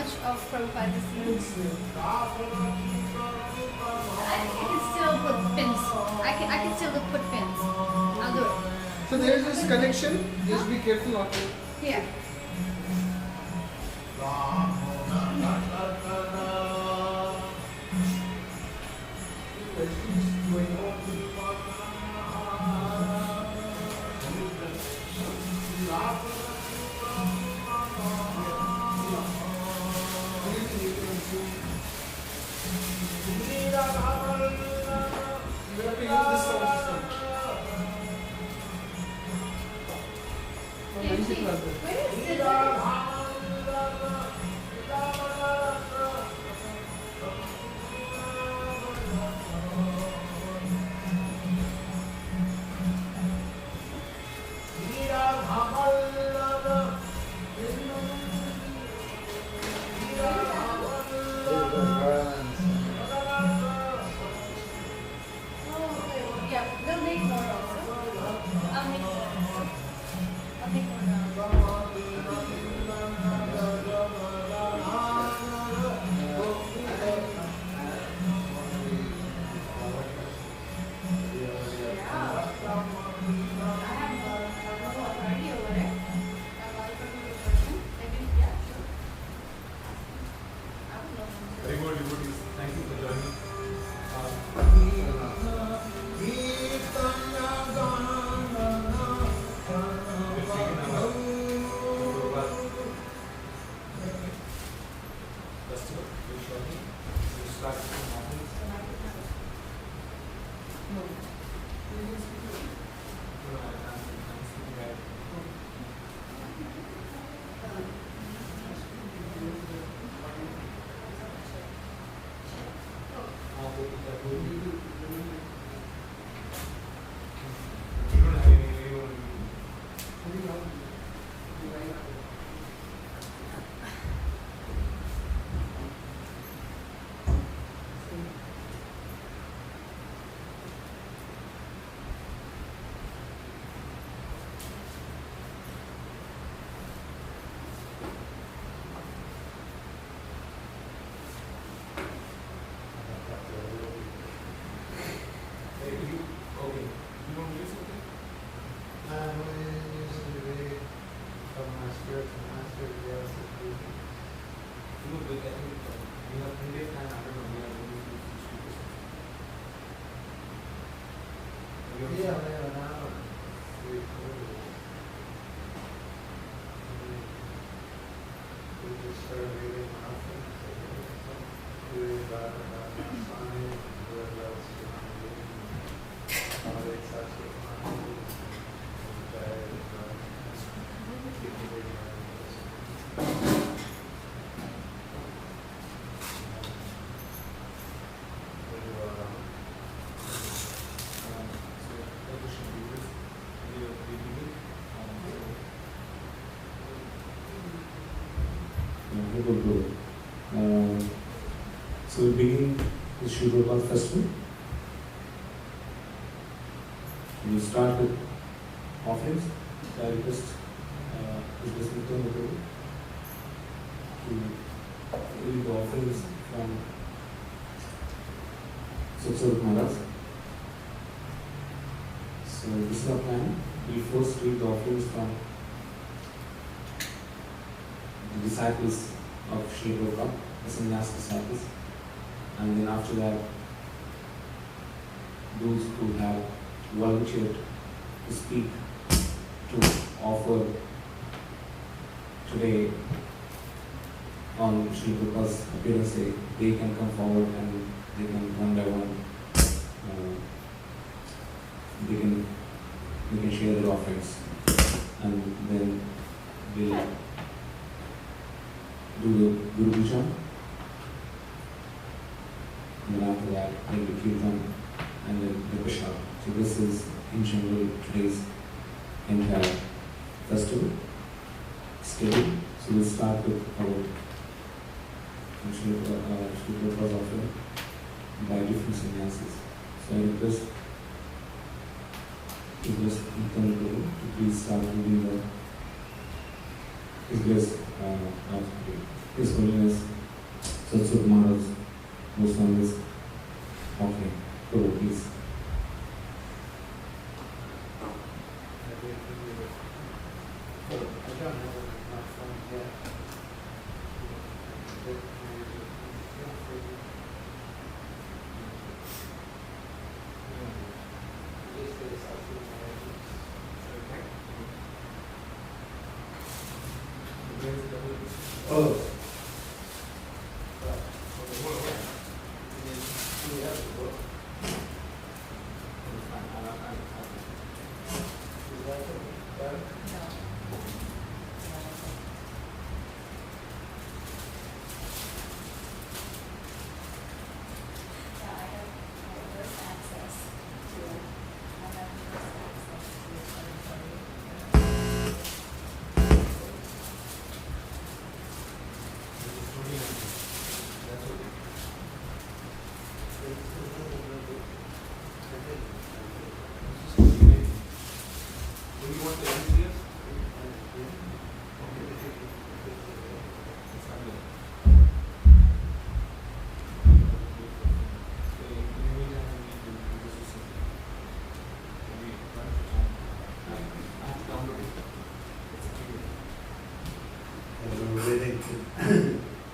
much of Prabhupada's seeds. I can still put pins. I can still put pins. I'll do it. So there is this connection. Just be careful not to. Yeah. So we begin the Srila festival. We start with offerings. I request His Return to read the offerings from Sukhsarat Maharaj. So this is our plan. We first read the offerings from the disciples of Sri Prabhupada, the sannyas disciples, and then after that, those who have volunteered to speak, to offer today on Sri Prabhupada's appearance day, they can come forward and they can one by one, they can share their offerings, and then we'll do the Guru Puja, and then after that, then the Kirtan, and then the Prasad. So this is in general today's entire festival schedule. So we'll start with our Sri Prabhupada's offering by different sannyasis. So I request Eternal Guru to please start reading His Grace, His Holiness Satsut Maharaj Goswami's offering. Prabhu, please. Oh.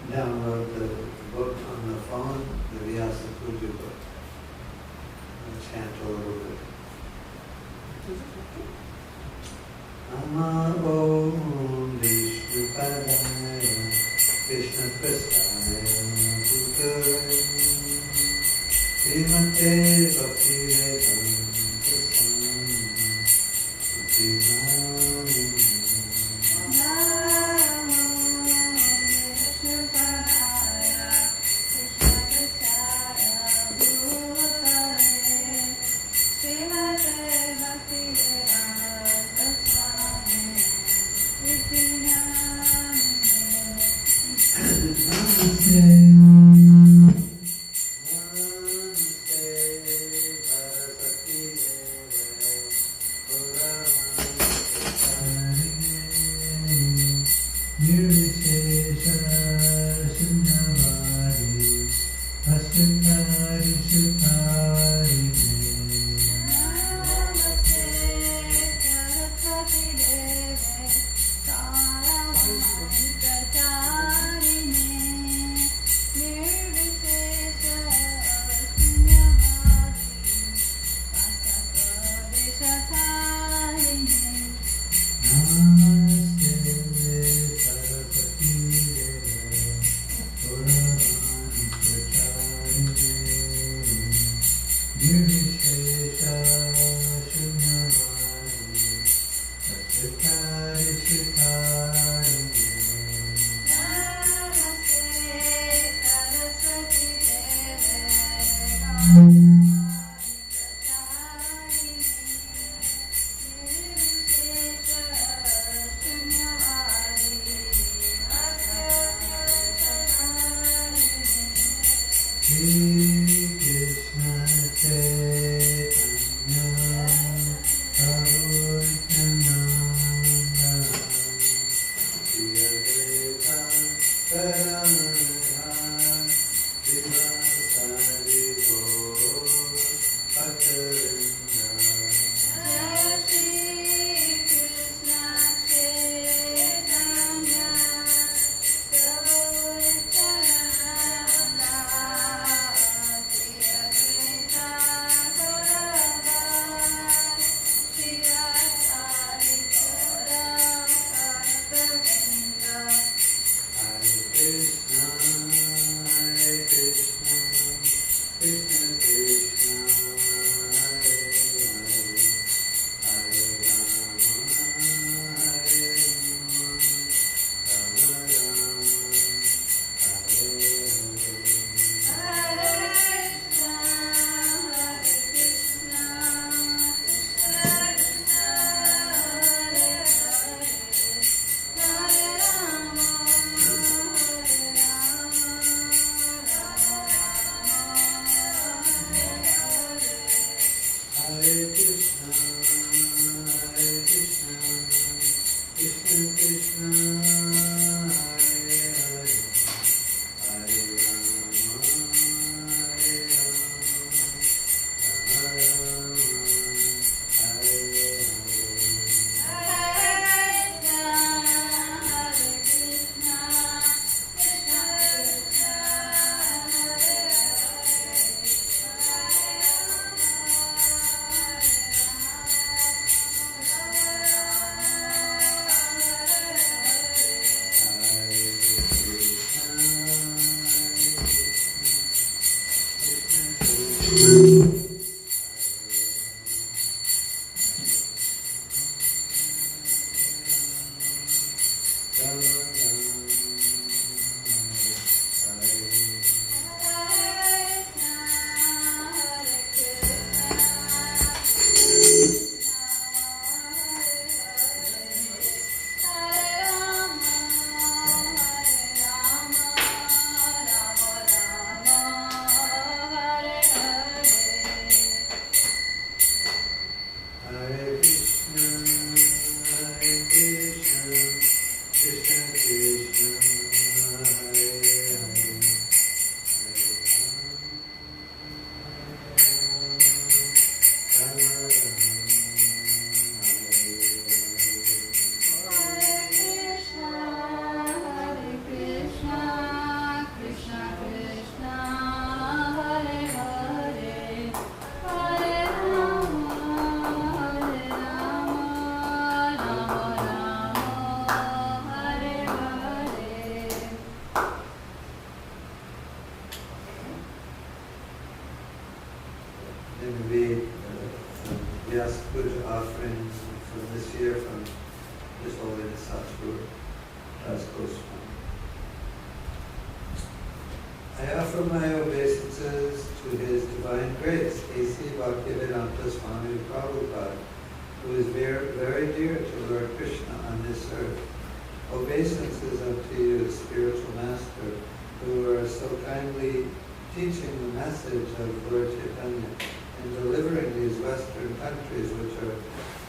Download the book on the phone, the Vyasa Puja book. And chant a little bit. Nama Om Vishnu Padaya Krishna Prasthaya Bhutale Srimate Bhakti Vedanta Swami Sutimani. Krishna There will be Vyasa Puja offering from this year from His Holiness Satguru Das Goswami. I offer my obeisances to His Divine Grace, A.C. Bhaktivedanta Swami Prabhupada, who is very, very dear to Lord Krishna on this earth. Obeisances unto you, spiritual master, who are so kindly teaching the message of Lord Chaitanya and delivering these Western countries which are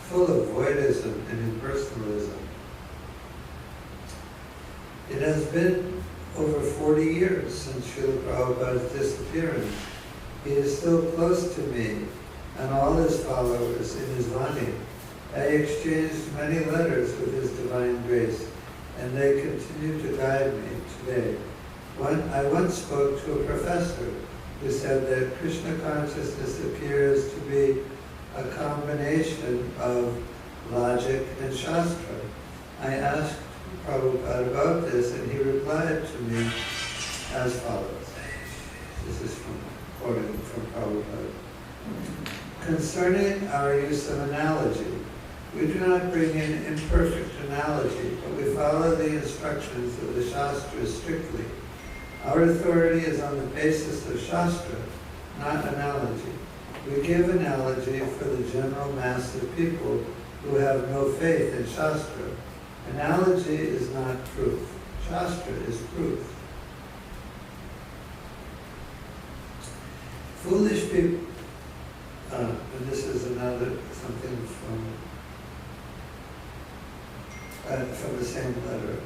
full of voidism and impersonalism. It has been over 40 years since Srila Prabhupada's disappearance. He is still close to me and all his followers in his Vani. I exchanged many letters with His Divine Grace, and they continue to guide me today. I once spoke to a professor who said that Krishna consciousness appears to be a combination of logic and Shastra. I asked Prabhupada about this, and he replied to me as follows. This is quoting from Prabhupada. Concerning our use of analogy, we do not bring in imperfect analogy, but we follow the instructions of the Shastras strictly. Our authority is on the basis of Shastra, not analogy. We give analogy for the general mass of people who have no faith in Shastra. Analogy is not proof. Shastra is proof. Foolish people, and this is something from the same letter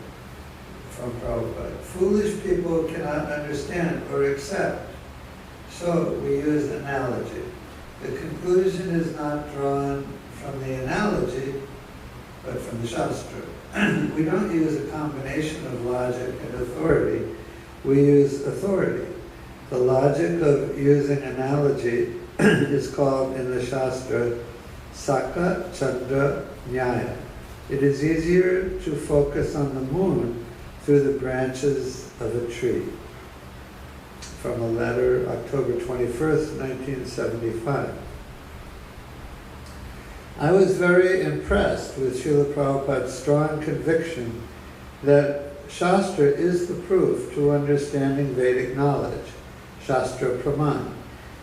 from Prabhupada. Foolish people cannot understand or accept, so we use analogy. The conclusion is not drawn from the analogy, but from the Shastra. We don't use a combination of logic and authority. We use authority. The logic of using analogy is called in the Shastra Saka Chandra Nyaya. It is easier to focus on the moon through the branches of a tree. From a letter, October 21st, 1975. I was very impressed with Srila Prabhupada's strong conviction that Shastra is the proof to understanding Vedic knowledge, Shastra Praman.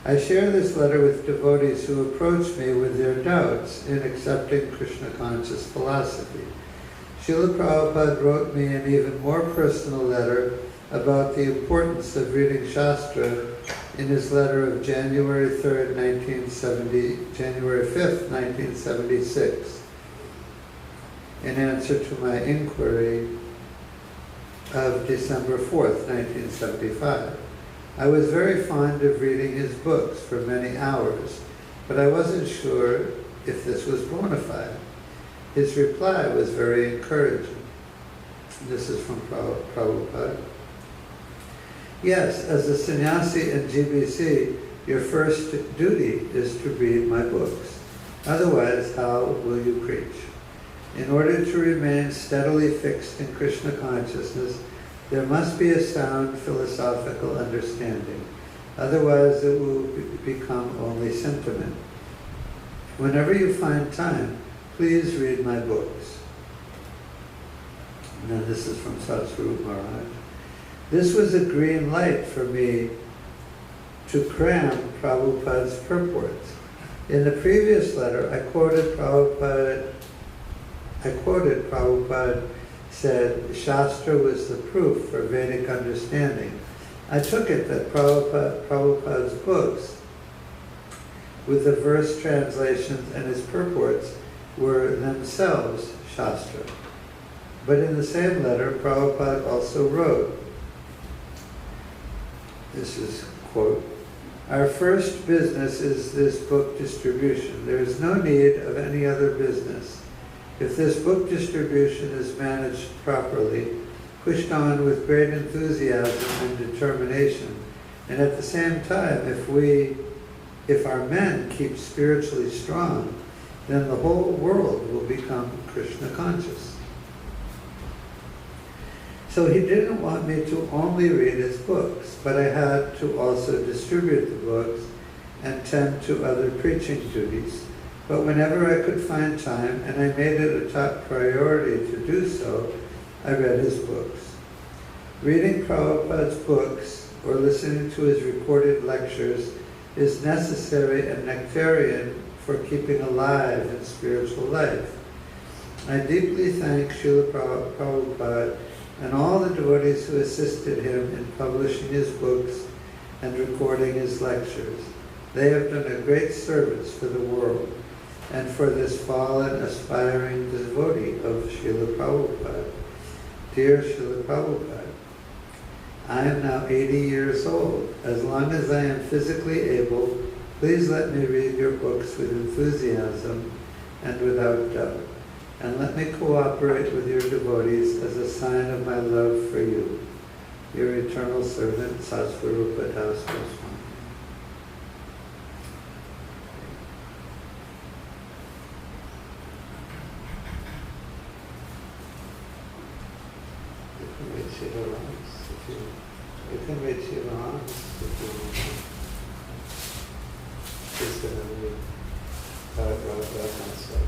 I share this letter with devotees who approach me with their doubts in accepting Krishna conscious philosophy. Srila Prabhupada wrote me an even more personal letter about the importance of reading Shastra in his letter of January 5th, 1976, in answer to my inquiry of December 4th, 1975. I was very fond of reading his books for many hours, but I wasn't sure if this was bona fide. His reply was very encouraging. This is from Prabhupada. Yes, as a sannyasi in GBC, your first duty is to read my books. Otherwise, how will you preach? In order to remain steadily fixed in Krishna consciousness, there must be a sound philosophical understanding. Otherwise, it will become only sentiment. Whenever you find time, please read my books. Now this is from Satguru Maharaj. This was a green light for me to cram Prabhupada's purports. In the previous letter, I quoted Prabhupada said Shastra was the proof for Vedic understanding. I took it that Prabhupada's books, with the verse translations and his purports, were themselves Shastra. But in the same letter, Prabhupada also wrote, this is quote, "Our first business is this book distribution. There is no need of any other business. If this book distribution is managed properly, pushed on with great enthusiasm and determination, and at the same time, if our men keep spiritually strong, then the whole world will become Krishna conscious." So he didn't want me to only read his books, but I had to also distribute the books and tend to other preaching duties. But whenever I could find time, and I made it a top priority to do so, I read his books. Reading Prabhupada's books or listening to his recorded lectures is necessary and nectarian for keeping alive in spiritual life. I deeply thank Srila Prabhupada and all the devotees who assisted him in publishing his books and recording his lectures. They have done a great service for the world and for this fallen, aspiring devotee of Srila Prabhupada. Dear Srila Prabhupada, I am now 80 years old. As long as I am physically able, please let me read your books with enthusiasm and without doubt. And let me cooperate with your devotees as a sign of my love for you. Your eternal servant, Satsvarupa Das Goswami. You can read Shiva if you want. Just going to read paragraph myself.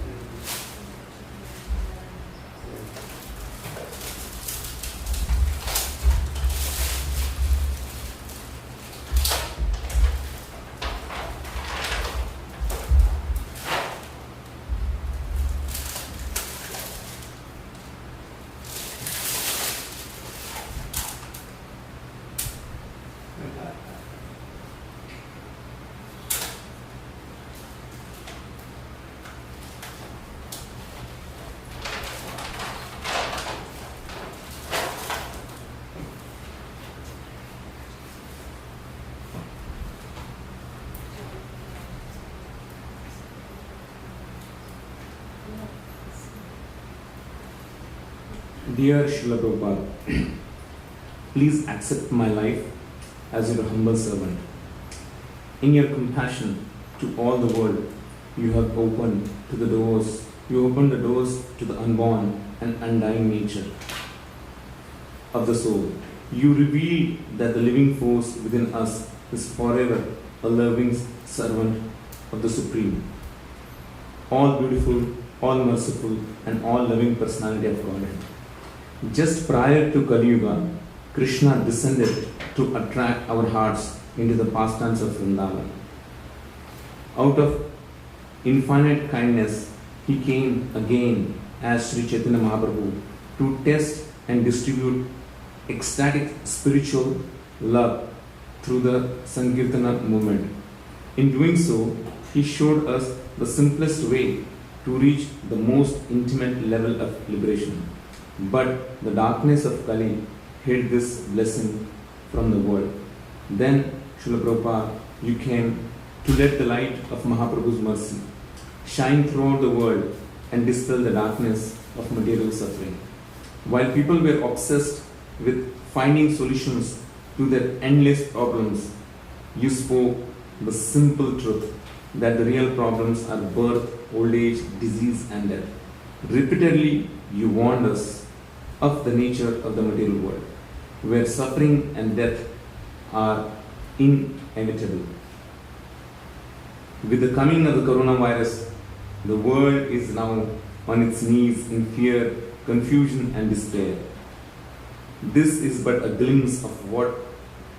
Dear Srila Prabhupada, please accept my life as your humble servant. In your compassion to all the world, you have opened the doors to the unborn and undying nature of the soul. You reveal that the living force within us is forever a loving servant of the Supreme, all beautiful, all merciful, and all loving personality of Godhead. Just prior to Kali Yuga, Krishna descended to attract our hearts into the pastimes of Vrindavan. Out of infinite kindness, he came again as Sri Chaitanya Mahaprabhu to test and distribute ecstatic spiritual love through the Sankirtana movement. In doing so, he showed us the simplest way to reach the most intimate level of liberation. But the darkness of Kali hid this blessing from the world. Then, Srila Prabhupada, you came to let the light of Mahaprabhu's mercy shine throughout the world and dispel the darkness of material suffering. While people were obsessed with finding solutions to their endless problems, you spoke the simple truth that the real problems are birth, old age, disease, and death. Repeatedly, you warned us of the nature of the material world, where suffering and death are inevitable. With the coming of the coronavirus, the world is now on its knees in fear, confusion, and despair. This is but a glimpse of what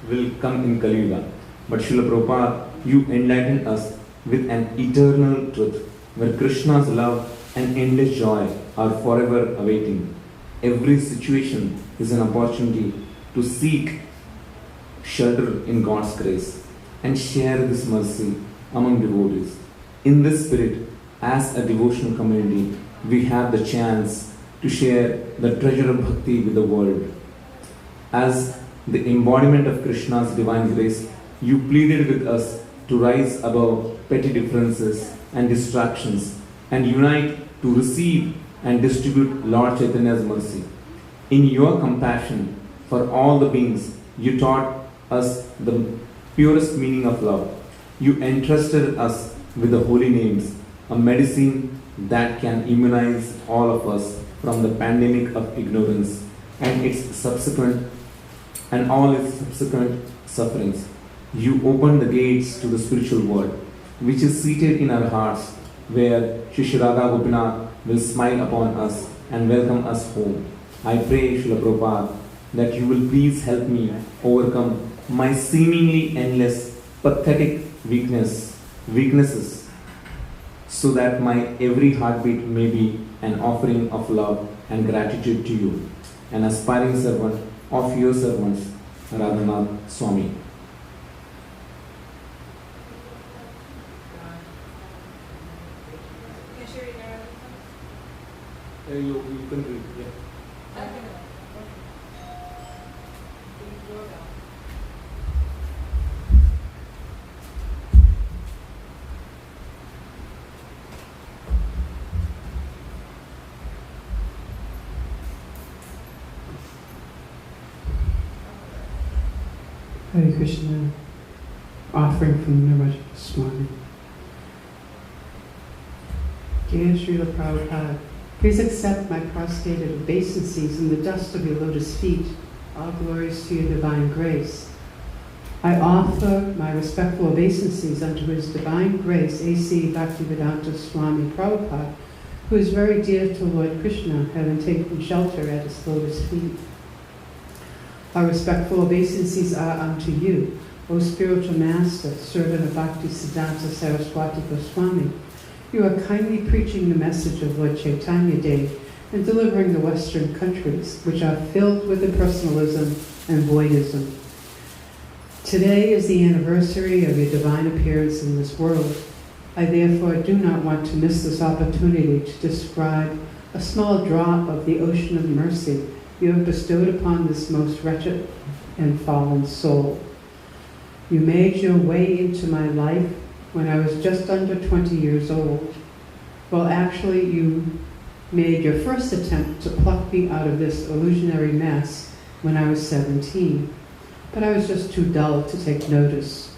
will come in Kali Yuga. But Srila Prabhupada, you enlighten us with an eternal truth, where Krishna's love and endless joy are forever awaiting. Every situation is an opportunity to seek shelter in God's grace and share this mercy among devotees. In this spirit, as a devotional community, we have the chance to share the treasure of bhakti with the world. As the embodiment of Krishna's divine grace, you pleaded with us to rise above petty differences and distractions and unite to receive and distribute Lord Chaitanya's mercy. In your compassion for all the beings, you taught us the purest meaning of love. You entrusted us with the holy names, a medicine that can immunize all of us from the pandemic of ignorance and all its subsequent sufferings. You open the gates to the spiritual world, which is seated in our hearts, where Shri Radha Gopinath will smile upon us and welcome us home. I pray, Srila Prabhupada, that you will please help me overcome my seemingly endless, pathetic weaknesses, so that my every heartbeat may be an offering of love and gratitude to you, an aspiring servant of your servants, Radhanath Swami. You can read, yeah. Hare Krishna, offering from Niraj Swami. Dear Srila Prabhupada, please accept my prostrated obeisances in the dust of your lotus feet. All glories to your divine grace. I offer my respectful obeisances unto His divine grace, A.C. Bhaktivedanta Swami Prabhupada, who is very dear to Lord Krishna, having taken shelter at his lotus feet. Our respectful obeisances are unto you, O spiritual master, servant of Bhakti Siddhanta Saraswati Goswami. You are kindly preaching the message of Lord Chaitanya Dev and delivering the Western countries, which are filled with impersonalism and voidism. Today is the anniversary of your divine appearance in this world. I therefore do not want to miss this opportunity to describe a small drop of the ocean of mercy you have bestowed upon this most wretched and fallen soul. You made your way into my life when I was just under 20 years old. Well, actually, you made your first attempt to pluck me out of this illusionary mess when I was 17, but I was just too dull to take notice.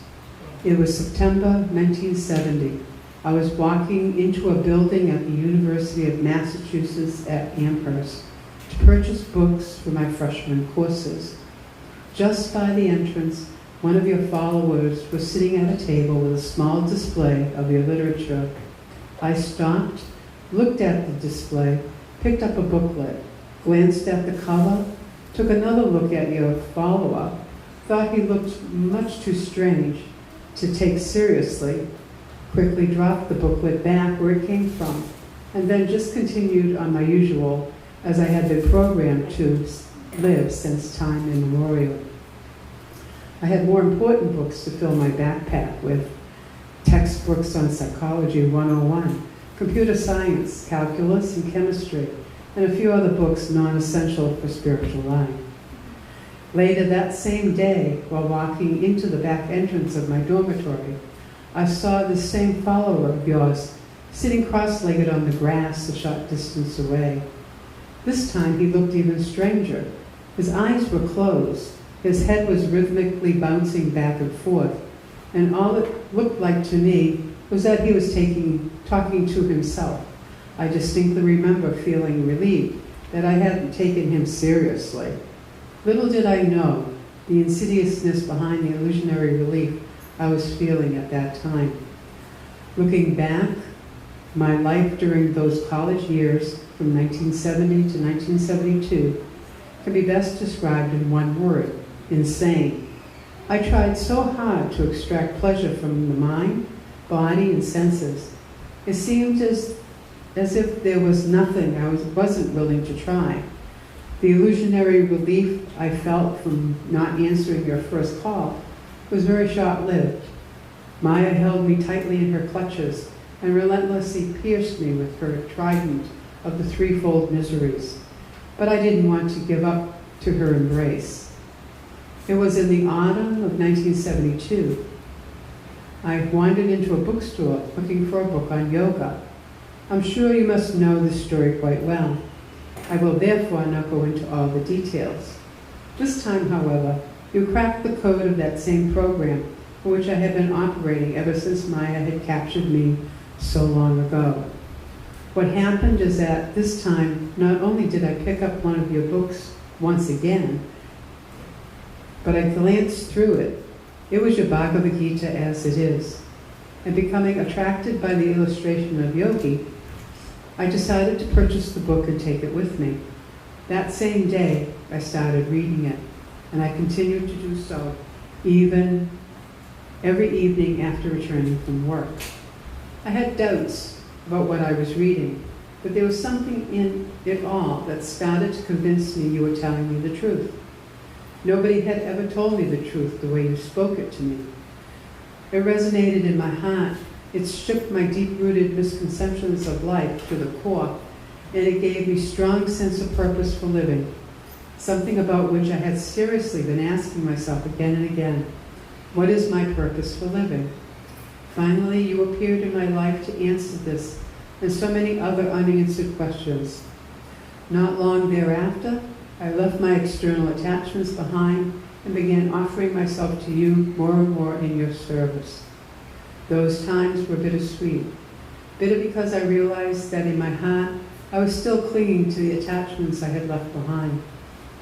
It was September 1970. I was walking into a building at the University of Massachusetts at Amherst to purchase books for my freshman courses. Just by the entrance, one of your followers was sitting at a table with a small display of your literature. I stopped, looked at the display, picked up a booklet, glanced at the cover, took another look at your follower, thought he looked much too strange to take seriously, quickly dropped the booklet back where it came from, and then just continued on my usual, as I had been programmed to live since time immemorial. I had more important books to fill my backpack with: textbooks on Psychology 101, computer science, calculus, and chemistry, and a few other books non-essential for spiritual life. Later that same day, while walking into the back entrance of my dormitory, I saw the same follower of yours sitting cross-legged on the grass a short distance away. This time he looked even stranger. His eyes were closed, his head was rhythmically bouncing back and forth, and all it looked like to me was that he was talking to himself. I distinctly remember feeling relieved that I hadn't taken him seriously. Little did I know the insidiousness behind the illusionary relief I was feeling at that time. Looking back, my life during those college years from 1970 to 1972 can be best described in one word: insane. I tried so hard to extract pleasure from the mind, body, and senses. It seemed as if there was nothing I wasn't willing to try. The illusionary relief I felt from not answering your first call was very short-lived. Maya held me tightly in her clutches and relentlessly pierced me with her trident of the threefold miseries. But I didn't want to give up to her embrace. It was in the autumn of 1972. I wandered into a bookstore looking for a book on yoga. I'm sure you must know this story quite well. I will therefore not go into all the details. This time, however, you cracked the code of that same program for which I had been operating ever since Maya had captured me so long ago. What happened is that this time, not only did I pick up one of your books once again, but I glanced through it. It was your Bhagavad Gita as it is. And becoming attracted by the illustration of Yogi, I decided to purchase the book and take it with me. That same day, I started reading it, and I continued to do so, even every evening after returning from work. I had doubts about what I was reading, but there was something in it all that started to convince me you were telling me the truth. Nobody had ever told me the truth the way you spoke it to me. It resonated in my heart. It shook my deep-rooted misconceptions of life to the core, and it gave me strong sense of purpose for living, something about which I had seriously been asking myself again and again. What is my purpose for living? Finally, you appeared in my life to answer this and so many other unanswered questions. Not long thereafter, I left my external attachments behind and began offering myself to you more and more in your service. Those times were bittersweet. Bitter because I realized that in my heart, I was still clinging to the attachments I had left behind.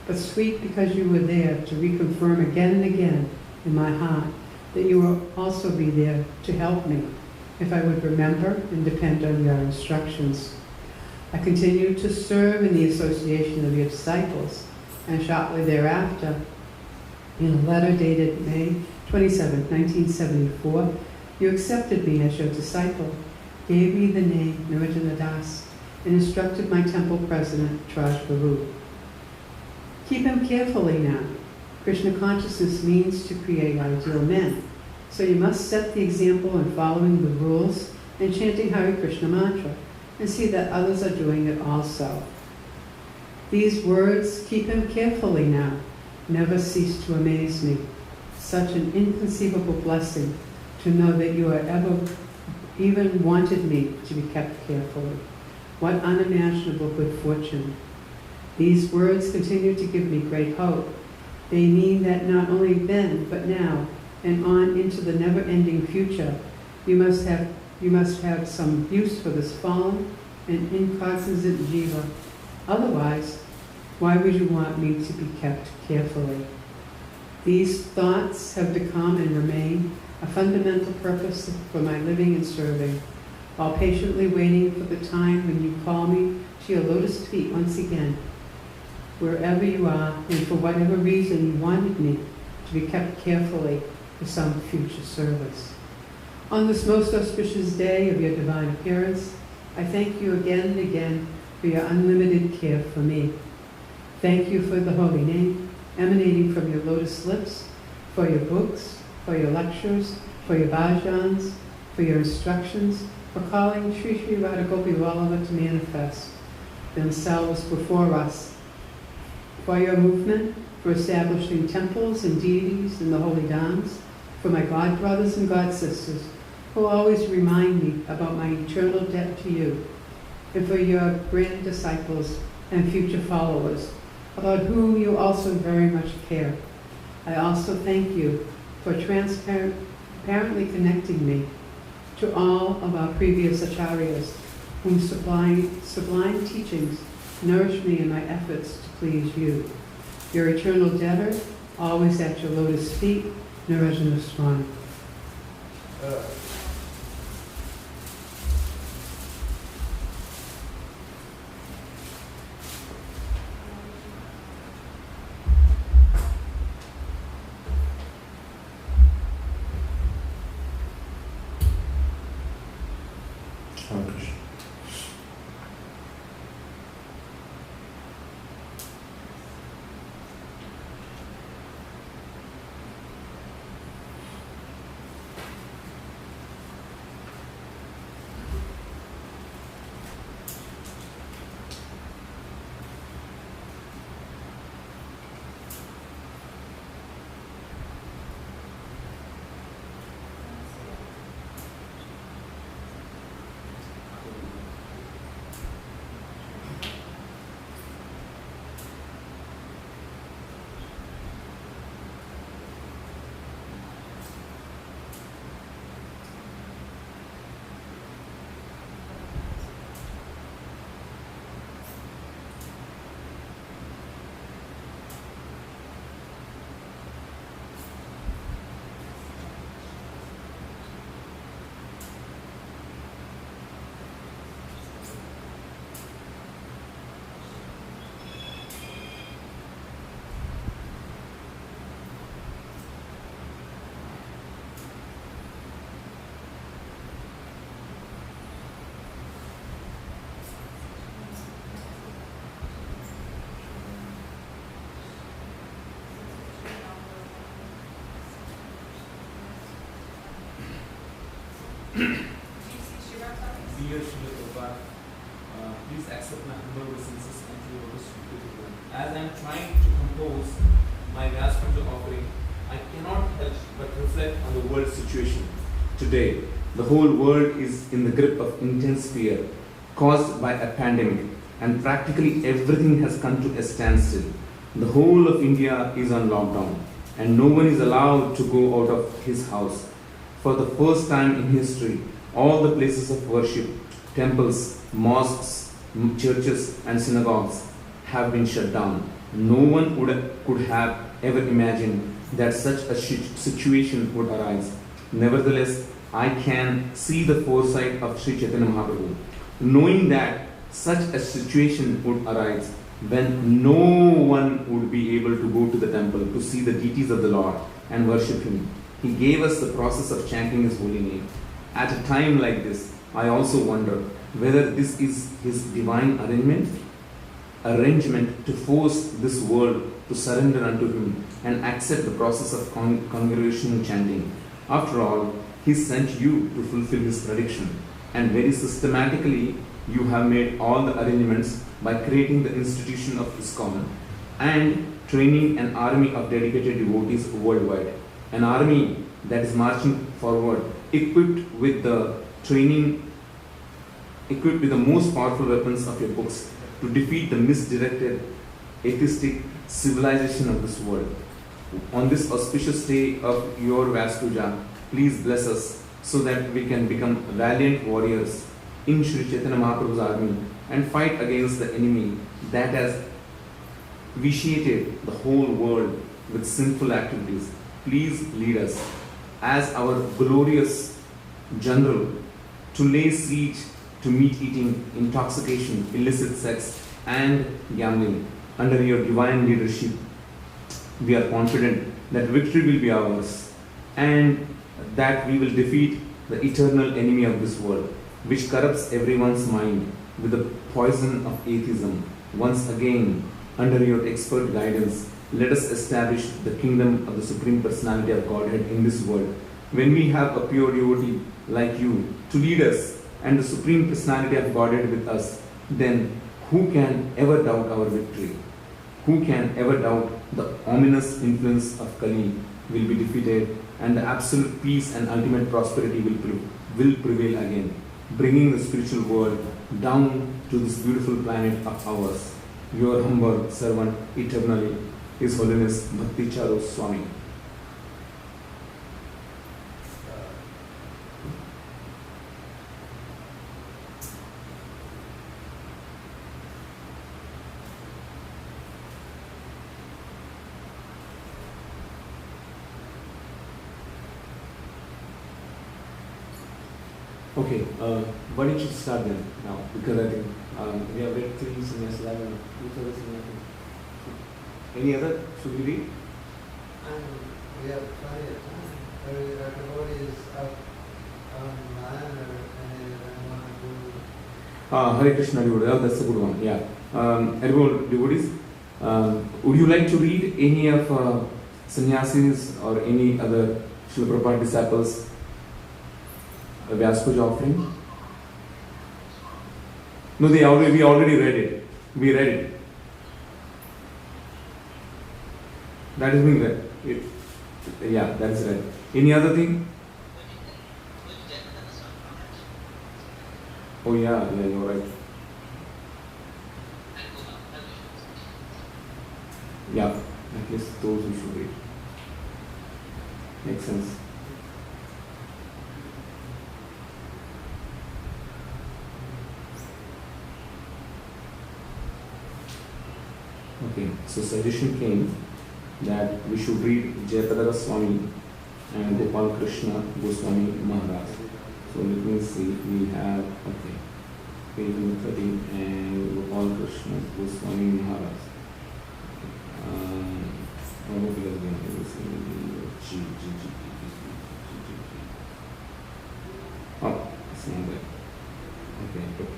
But sweet because you were there to reconfirm again and again in my heart that you will also be there to help me if I would remember and depend on your instructions. I continued to serve in the association of your disciples, and shortly thereafter, in a letter dated May 27, 1974, you accepted me as your disciple, gave me the name Narendra Das, and instructed my temple president, Raj Babu. Keep him carefully now. Krishna consciousness means to create ideal men, so you must set the example in following the rules and chanting Hare Krishna mantra, and see that others are doing it also. These words, keep him carefully now, never cease to amaze me. Such an inconceivable blessing to know that you have ever even wanted me to be kept carefully. What unimaginable good fortune. These words continue to give me great hope. They mean that not only then, but now, and on into the never-ending future, you must have some use for this fallen and incognizant jiva. Otherwise, why would you want me to be kept carefully? These thoughts have become and remain a fundamental purpose for my living and serving, while patiently waiting for the time when you call me to your lotus feet once again, wherever you are, and for whatever reason you wanted me to be kept carefully for some future service. On this most auspicious day of your divine appearance, I thank you again and again for your unlimited care for me. Thank you for the holy name emanating from your lotus lips, for your books, for your lectures, for your bhajans, for your instructions, for calling Sri Sri Radha Gopi Vallabha to manifest themselves before us, for your movement, for establishing temples and deities in the holy dhams, for my god brothers and god sisters who always remind me about my eternal debt to you, and for your grand disciples and future followers, about whom you also very much care. I also thank you for transparently connecting me to all of our previous acharyas, whose sublime teachings nourish me in my efforts to please you. Your eternal debtor, always at your lotus feet, Narendra Swami. Hare Krishna. Dear Srila Prabhupada, please accept my humble obeisances and your lotus feet. As I am trying to compose my Vyasa Puja offering, I cannot help but reflect on the world situation. Today, the whole world is in the grip of intense fear caused by a pandemic, and practically everything has come to a standstill. The whole of India is on lockdown, and no one is allowed to go out of his house. For the first time in history, all the places of worship, temples, mosques, churches, and synagogues have been shut down. No one could have ever imagined that such a situation would arise. Nevertheless, I can see the foresight of Sri Chaitanya Mahaprabhu, knowing that such a situation would arise when no one would be able to go to the temple to see the deities of the Lord and worship Him. He gave us the process of chanting His holy name. At a time like this, I also wonder whether this is His divine arrangement to force this world to surrender unto Him and accept the process of congregational chanting. After all, He sent you to fulfill His prediction, and very systematically you have made all the arrangements by creating the institution of ISKCON and training an army of dedicated devotees worldwide. An army that is marching forward, equipped with the most powerful weapons of your books to defeat the misdirected, atheistic civilization of this world. On this auspicious day of your Vyasa Puja, please bless us so that we can become valiant warriors in Sri Chaitanya Mahaprabhu's army and fight against the enemy that has vitiated the whole world with sinful activities. Please lead us as our glorious general to lay siege to meat eating, intoxication, illicit sex, and gambling. Under your divine leadership, we are confident that victory will be ours and that we will defeat the eternal enemy of this world, which corrupts everyone's mind with the poison of atheism. Once again, under your expert guidance, let us establish the kingdom of the Supreme Personality of Godhead in this world. When we have a pure devotee like you to lead us and the Supreme Personality of Godhead with us, then who can ever doubt our victory? Who can ever doubt the ominous influence of Kali will be defeated and the absolute peace and ultimate prosperity will prevail again, bringing the spiritual world down to this beautiful planet of ours. Your humble servant eternally, His Holiness Bhakti Charu Swami. Okay, why don't you start then now? Because I think we have read 3 sannyas, 11, 2 other sannyas. Any other? Should we read? We have plenty of time. Our devotee is up online or anything want to do. Hare Krishna devotee, oh, that's a good one, yeah. Everyone devotees, would you like to read any of sannyasis or any other Srila Prabhupada disciples' Vyasa Puja offering? No, we already read it. We read it. That is being read. Yeah, that is read. Any other thing? Oh yeah, you're right. Yeah, at least those we should read. Makes sense. Okay, so suggestion came that we should read Jayapadara Swami and Gopal Krishna Goswami Maharaj. So let me see, we have, okay, page number 13 and Gopal Krishna Goswami Maharaj. Oh, it's not there. Okay, but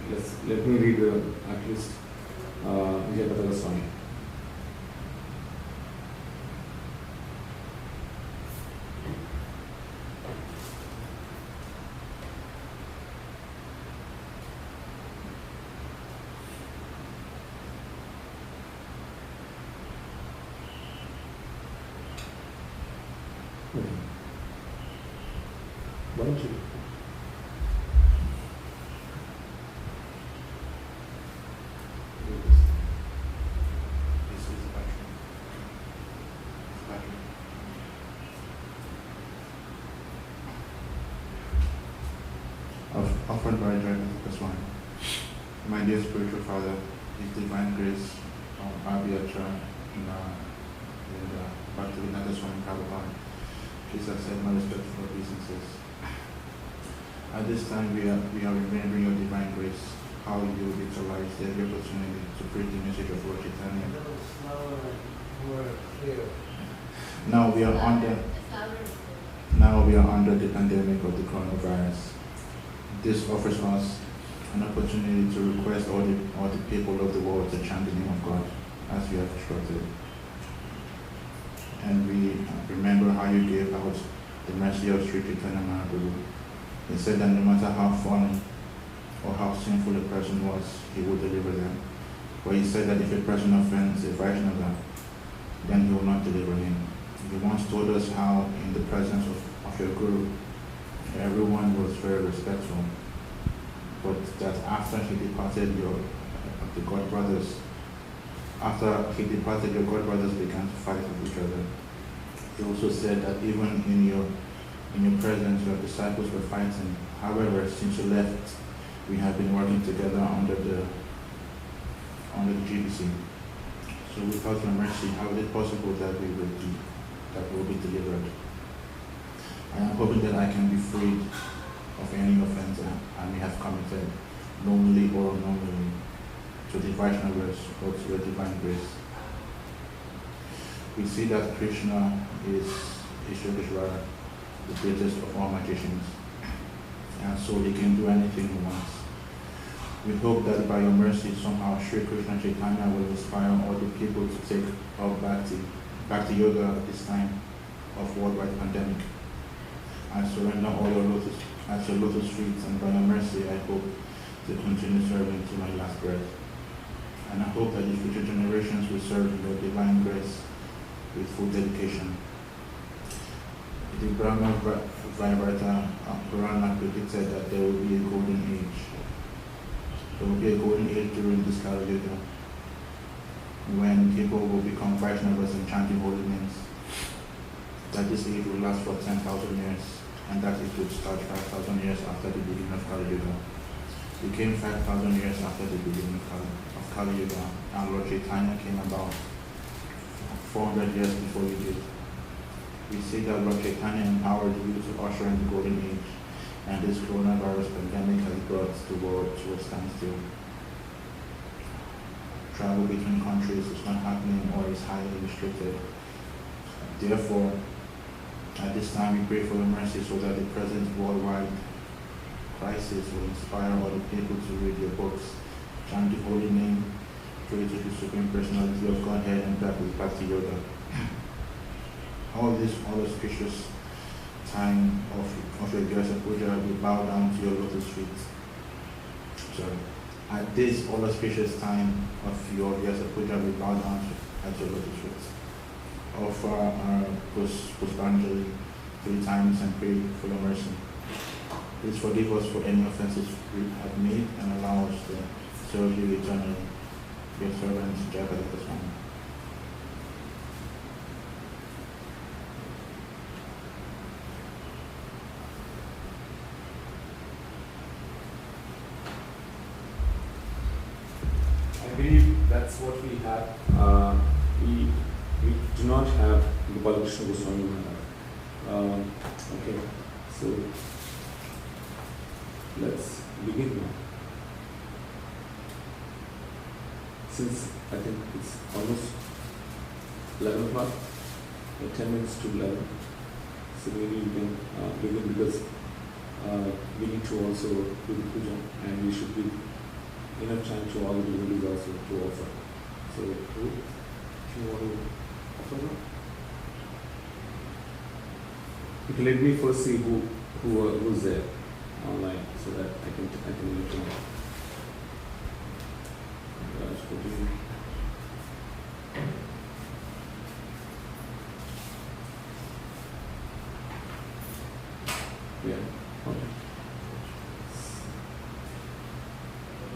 let me read at least Jayapadara Swami. Okay. Why don't you? This is the battery. This battery. Offered by Joy My dear spiritual father, His Divine Grace, Abhyatra, and Bhaktivedanta Swami Prabhupada, please accept my respectful obeisances. At this time, we are remembering your Divine Grace, how you utilized every opportunity to preach the message of Lord Chaitanya. A little slower and more clear. Now we are under. Now we are under the pandemic of the coronavirus. This offers us an opportunity to request all the people of the world to chant the name of God as we have instructed. And we remember how you gave out the mercy of Sri Chaitanya Mahaprabhu. He said that no matter how fallen or how sinful a person was, he would deliver them. But he said that if a person offends a Vaishnava, then he will not deliver him. You once told us how in the presence of your Guru, everyone was very respectful, but that after he departed, your god brothers began to fight with each other. He also said that even in your presence, your disciples were fighting. However, since you left, we have been working together under the GBC. So without your mercy, how is it possible that we will be delivered? I am hoping that I can be freed of any offense I may have committed, knowingly or unknowingly, to the Vaishnavas or to your Divine Grace. We see that Krishna is Ishvara, the greatest of all magicians, and so he can do anything he wants. We hope that by your mercy, somehow Sri Krishna Chaitanya will inspire all the people to take up Bhakti Yoga at this time of worldwide pandemic. I surrender all your lotus at your lotus feet, and by your mercy, I hope to continue serving to my last breath. And I hope that the future generations will serve your Divine Grace with full dedication. The Brahma Vaivarta Purana predicted that there will be a golden age. There will be a golden age during this Kali Yuga, when people will become Vaishnavas and chanting holy names. That this age will last for 10,000 years, and that it would start 5,000 years after the beginning of Kali Yuga. It came 5,000 years after the beginning of Kali Yuga, and Lord Chaitanya came about 400 years before you did. We see that Lord Chaitanya empowered you to usher in the golden age, and this coronavirus pandemic has brought the world to a standstill. Travel between countries is not happening or is highly restricted. Therefore, at this time we pray for your mercy so that the present worldwide crisis will inspire all the people to read your books, chant the holy name, pray to the Supreme Personality of Godhead, and practice Bhakti Yoga. All this auspicious time of your Vyasa Puja, we bow down to your lotus feet. Sorry. At this auspicious time of your Vyasa Puja, we bow down at your lotus feet. Offer our Puspanjali 3 times and pray for your mercy. Please forgive us for any offenses we have made and allow us to serve you eternally. Your servant, Jagadata Swami. I believe that's what we have. We do not have the Balakrishna Goswami Maharaj. Okay, so let's begin now. Since I think it's almost 11 o'clock, or 10 minutes to 11, so maybe we can begin because we need to also do the puja, and we should give enough time to all the devotees also to offer. So, if you want to offer now? You can let me first see who's there online so that I can let you know. Yeah. Okay.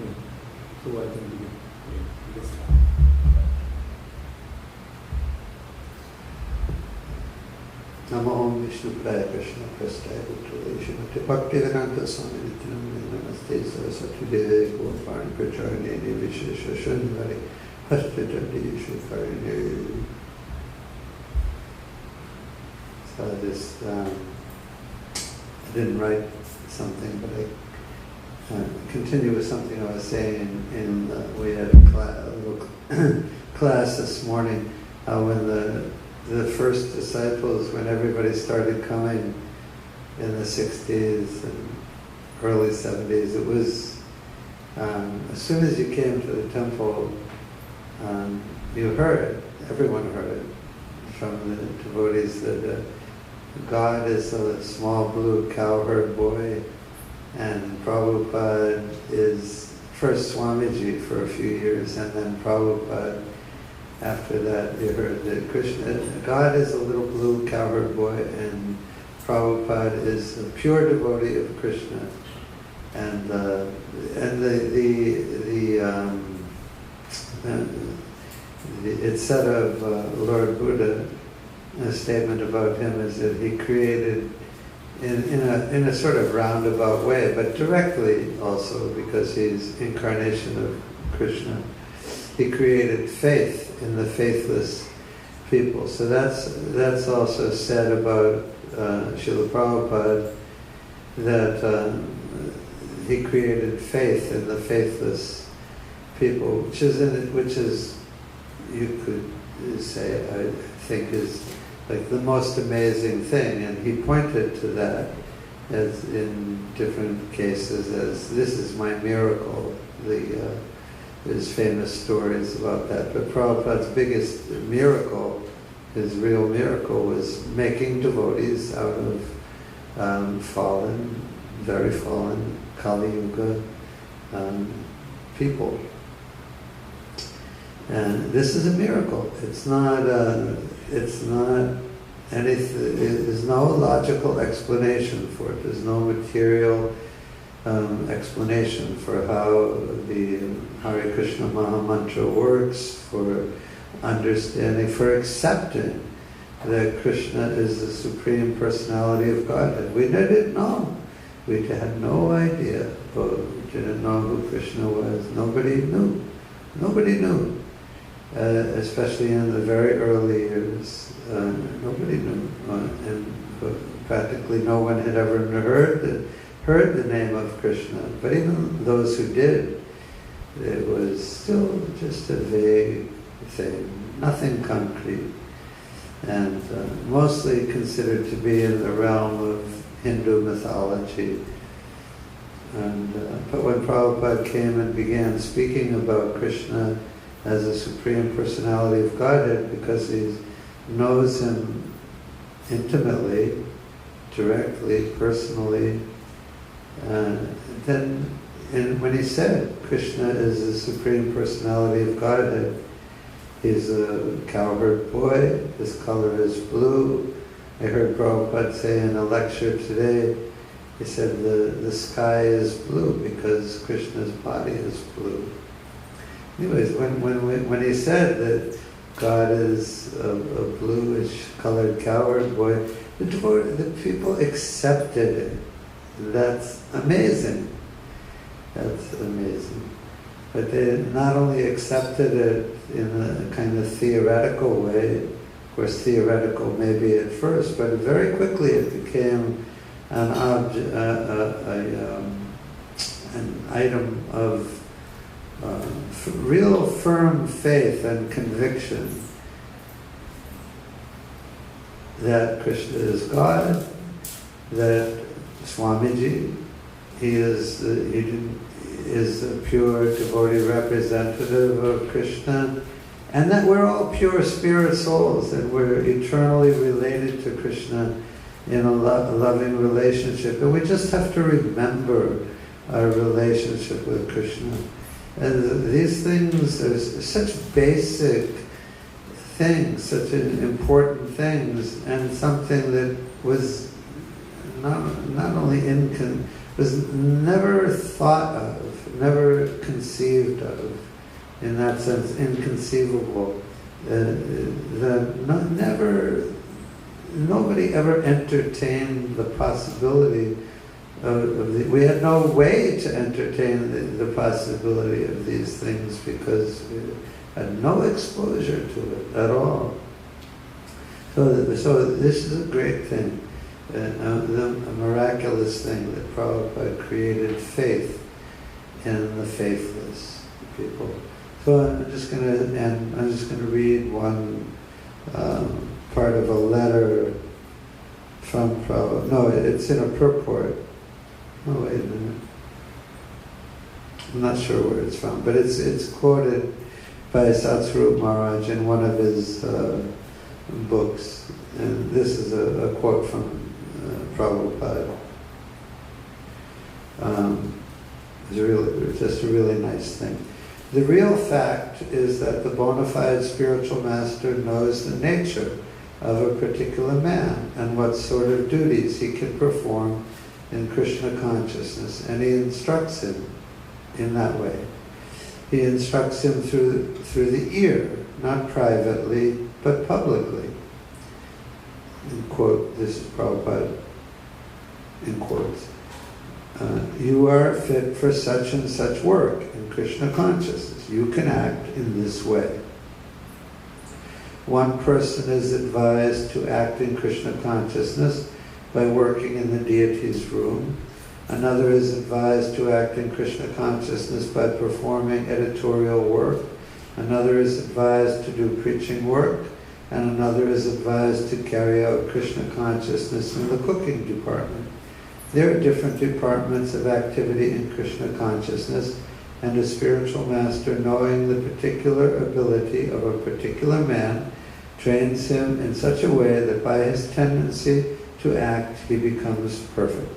Yeah. So I think we just Namo Om Vishnu Praya Krishna Prastaya Bhutale Shrimate Bhaktivedanta Swami Nityananda Namaste Saraswati Deve Gaurvarni Pracharine Vishesha Shanvari Hastachandi Shukarine. So I just, I didn't write something, but I continue with something I was saying we had a little class this morning, when the first disciples, when everybody started coming in the 60s and early 70s, it was, as soon as you came to the temple, you heard it, everyone heard it from the devotees that God is a small blue cowherd boy, and Prabhupada is first Swamiji for a few years, and then Prabhupada. After that, you heard that Krishna, God is a little blue cowherd boy, and Prabhupada is a pure devotee of Krishna. And it's said of Lord Buddha, a statement about him is that he created, in a sort of roundabout way, but directly also, because he's incarnation of Krishna, he created faith in the faithless people. So that's also said about Srila Prabhupada, that he created faith in the faithless people, which is you could say, I think, is like the most amazing thing. And he pointed to that as in different cases as, this is my miracle. There's famous stories about that. But Prabhupada's biggest miracle, his real miracle, was making devotees out of fallen, very fallen, Kali Yuga people. And this is a miracle. It's not anything, there's no logical explanation for it. There's no material explanation for how the Hare Krishna Maha Mantra works, for understanding, for accepting that Krishna is the Supreme Personality of Godhead. We didn't know. We had no idea. We didn't know who Krishna was. Nobody knew. Nobody knew. Especially in the very early years. Nobody knew. And practically no one had ever heard the name of Krishna. But even those who did, it was still just a vague thing, nothing concrete, and mostly considered to be in the realm of Hindu mythology. And but when Prabhupada came and began speaking about Krishna as a Supreme Personality of Godhead, because he knows him intimately, directly, personally, then when he said Krishna is the Supreme Personality of Godhead, he's a cowherd boy, his color is blue. I heard Prabhupada say in a lecture today, he said the sky is blue because Krishna's body is blue. Anyways, when he said that God is a bluish colored cowherd boy, the people accepted it. That's amazing. That's amazing. But they not only accepted it in a kind of theoretical way, of course theoretical maybe at first, but very quickly it became an item of real firm faith and conviction that Krishna is God, that Swamiji, he is a pure devotee representative of Krishna, and that we're all pure spirit souls, and we're eternally related to Krishna in a loving relationship. And we just have to remember our relationship with Krishna. And these things are such basic things, such important things, and something that was not only was never thought of, never conceived of, in that sense, inconceivable. Nobody ever entertained the possibility we had no way to entertain the possibility of these things because we had no exposure to it at all. So this is a great thing, a miraculous thing that Prabhupada created faith in the faithless people. So I'm just going to read one part of a letter from Prabhupada. No, it's in a purport. Oh, wait a minute. I'm not sure where it's from, but it's quoted by Satsvarup Maharaj in one of his books. And this is a quote from Prabhupada. It's just a really nice thing. The real fact is that the bona fide spiritual master knows the nature of a particular man and what sort of duties he can perform in Krishna consciousness, and he instructs him in that way. He instructs him through the ear, not privately, but publicly. In quote, this is Prabhupada in quotes. You are fit for such and such work in Krishna consciousness. You can act in this way. One person is advised to act in Krishna consciousness by working in the deity's room. Another is advised to act in Krishna consciousness by performing editorial work. Another is advised to do preaching work. And another is advised to carry out Krishna consciousness in the cooking department. There are different departments of activity in Krishna consciousness, and a spiritual master, knowing the particular ability of a particular man, trains him in such a way that by his tendency to act, he becomes perfect.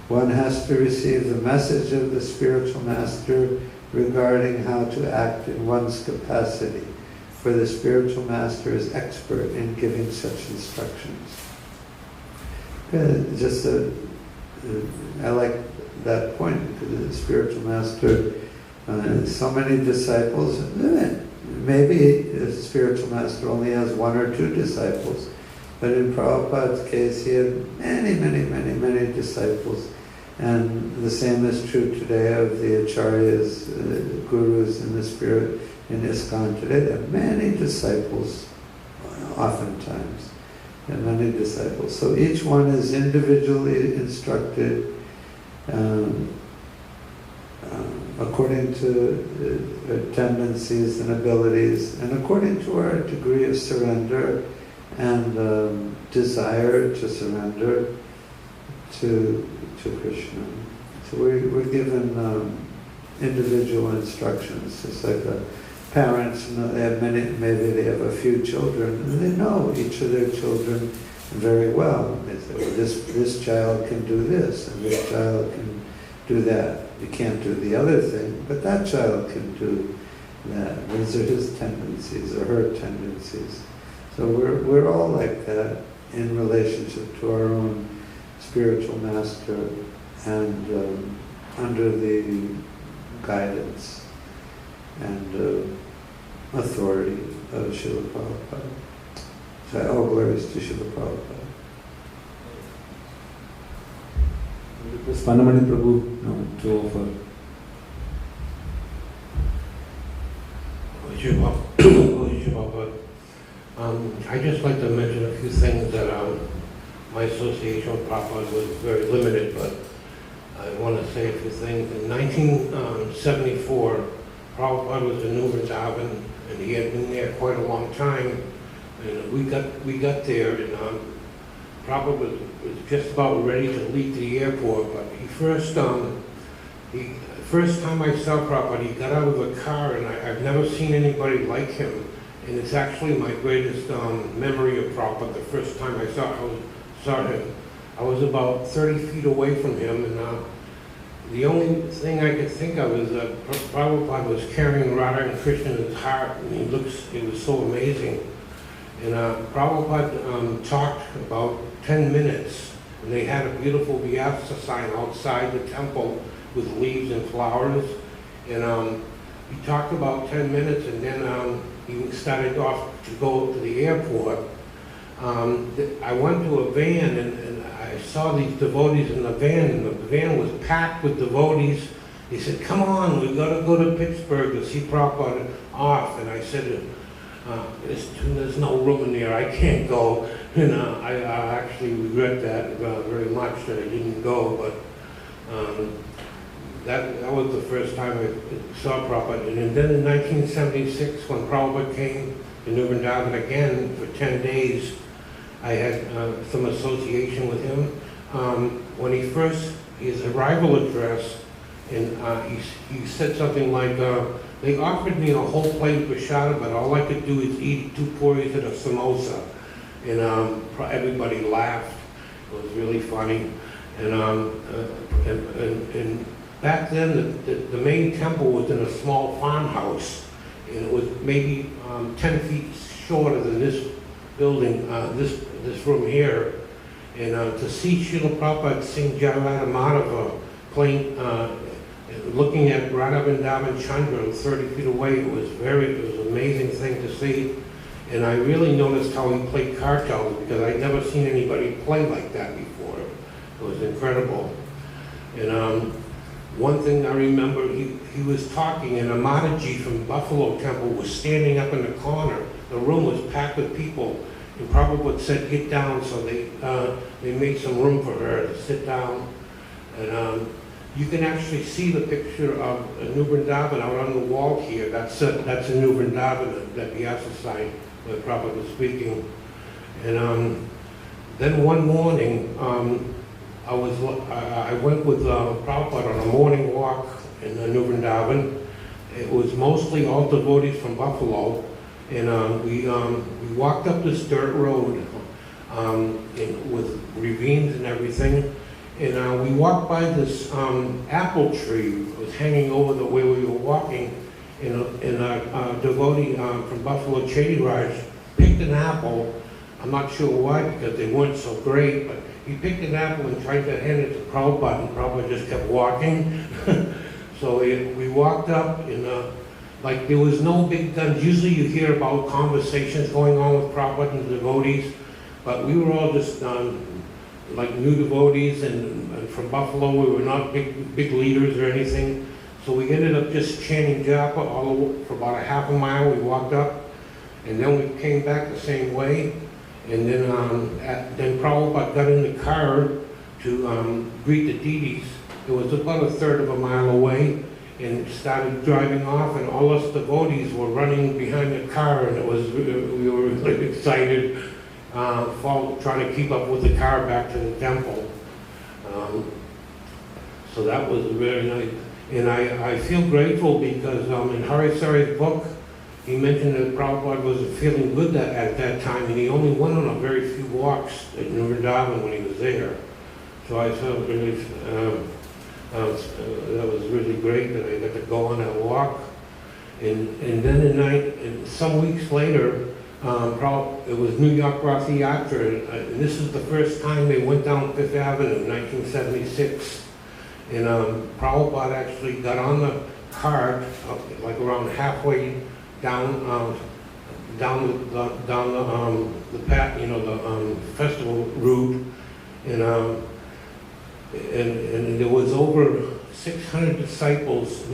One has to receive the message of the spiritual master regarding how to act in one's capacity, for the spiritual master is expert in giving such instructions. I like that point, because the spiritual master, so many disciples, maybe the spiritual master only has one or two disciples, but in Prabhupada's case, he had many disciples. And the same is true today of the acharyas, gurus in the spirit in ISKCON today. There are many disciples, oftentimes. There are many disciples. So each one is individually instructed according to tendencies and abilities, and according to our degree of surrender and desire to surrender to Krishna. So we're given individual instructions. It's like parents, they have maybe they have a few children, and they know each of their children very well. They say, well, this child can do this, and this child can do that. You can't do the other thing, but that child can do that. Those are his tendencies or her tendencies. So we're all like that in relationship to our own spiritual master and under the guidance and authority of Srila Prabhupada. So all glories to Srila Prabhupada. Request Pandamani Prabhu now to offer. I'd just like to mention a few things that my association with Prabhupada was very limited, but I want to say a few things. In 1974, Prabhupada was in New Vrindavan, and he had been there quite a long time. And we got there, and Prabhupada was just about ready to leave the airport. But first time I saw Prabhupada, he got out of the car, and I've never seen anybody like him. And it's actually my greatest memory of Prabhupada. The first time I saw him, I was about 30 feet away from him, and the only thing I could think of is that Prabhupada was carrying Radha and Krishna in his heart, and it was so amazing. And Prabhupada talked about 10 minutes, And they had a beautiful Vyasa sign outside the temple with leaves and flowers. And he talked about 10 minutes, and then he started off to go to the airport. I went to a van, and I saw these devotees in the van, and the van was packed with devotees. He said, "Come on, we got to go to Pittsburgh to see Prabhupada off." And I said, "There's no room in there. I can't go." And I actually regret that very much that I didn't go. But that was the first time I saw Prabhupada. And then in 1976, when Prabhupada came to New Vrindavan again for 10 days, I had some association with him. When his arrival address, and he said something like, they offered me a whole plate of prasada, but all I could do is eat 2 puris and a samosa. And everybody laughed. It was really funny. And back then, the main temple was in a small farmhouse, and it was maybe 10 feet shorter than this building, this room here. And to see Srila Prabhupada sing Jayarada Madhava playing, looking at Radha Vrindavan Chandra 30 feet away, it was an amazing thing to see. And I really noticed how he played kartals, because I'd never seen anybody play like that before. It was incredible. And one thing I remember, he was talking, and a Mataji from Buffalo Temple was standing up in the corner. The room was packed with people, and Prabhupada said, "Get down," so they made some room for her to sit down. And you can actually see the picture of New Vrindavan out on the wall here. That's a New Vrindavan, that Vyasa sign where Prabhupada was speaking. And then one morning, I went with Prabhupada on a morning walk in New Vrindavan. It was mostly all devotees from Buffalo, and we walked up this dirt road with ravines and everything, and we walked by this apple tree. It was hanging over the way we were walking, and a devotee from Buffalo, Chediraj, picked an apple. I'm not sure why, because they weren't so great, but he picked an apple and tried to hand it to Prabhupada, and Prabhupada just kept walking. So we walked up, and like there was no big guns. Usually you hear about conversations going on with Prabhupada and the devotees, but we were all just like new devotees, and from Buffalo. We were not big leaders or anything. So we ended up just chanting japa for about a half a mile. We walked up, and then we came back the same way. And then Prabhupada got in the car to greet the deities. It was about a third of a mile away, and started driving off, and all us devotees were running behind the car, and we were really excited, trying to keep up with the car back to the temple. So that was very nice. And I feel grateful because in Hare book, he mentioned that Prabhupada wasn't feeling good at that time, and he only went on a very few walks at New Vrindavan when he was there. So I felt really, that was really great that I got to go on that walk. And then and some weeks later, it was New York Rath Yatra, and this is the first time they went down Fifth Avenue, 1976. And Prabhupada actually got on the cart, like around halfway down the path, the festival route, and there was over 600 disciples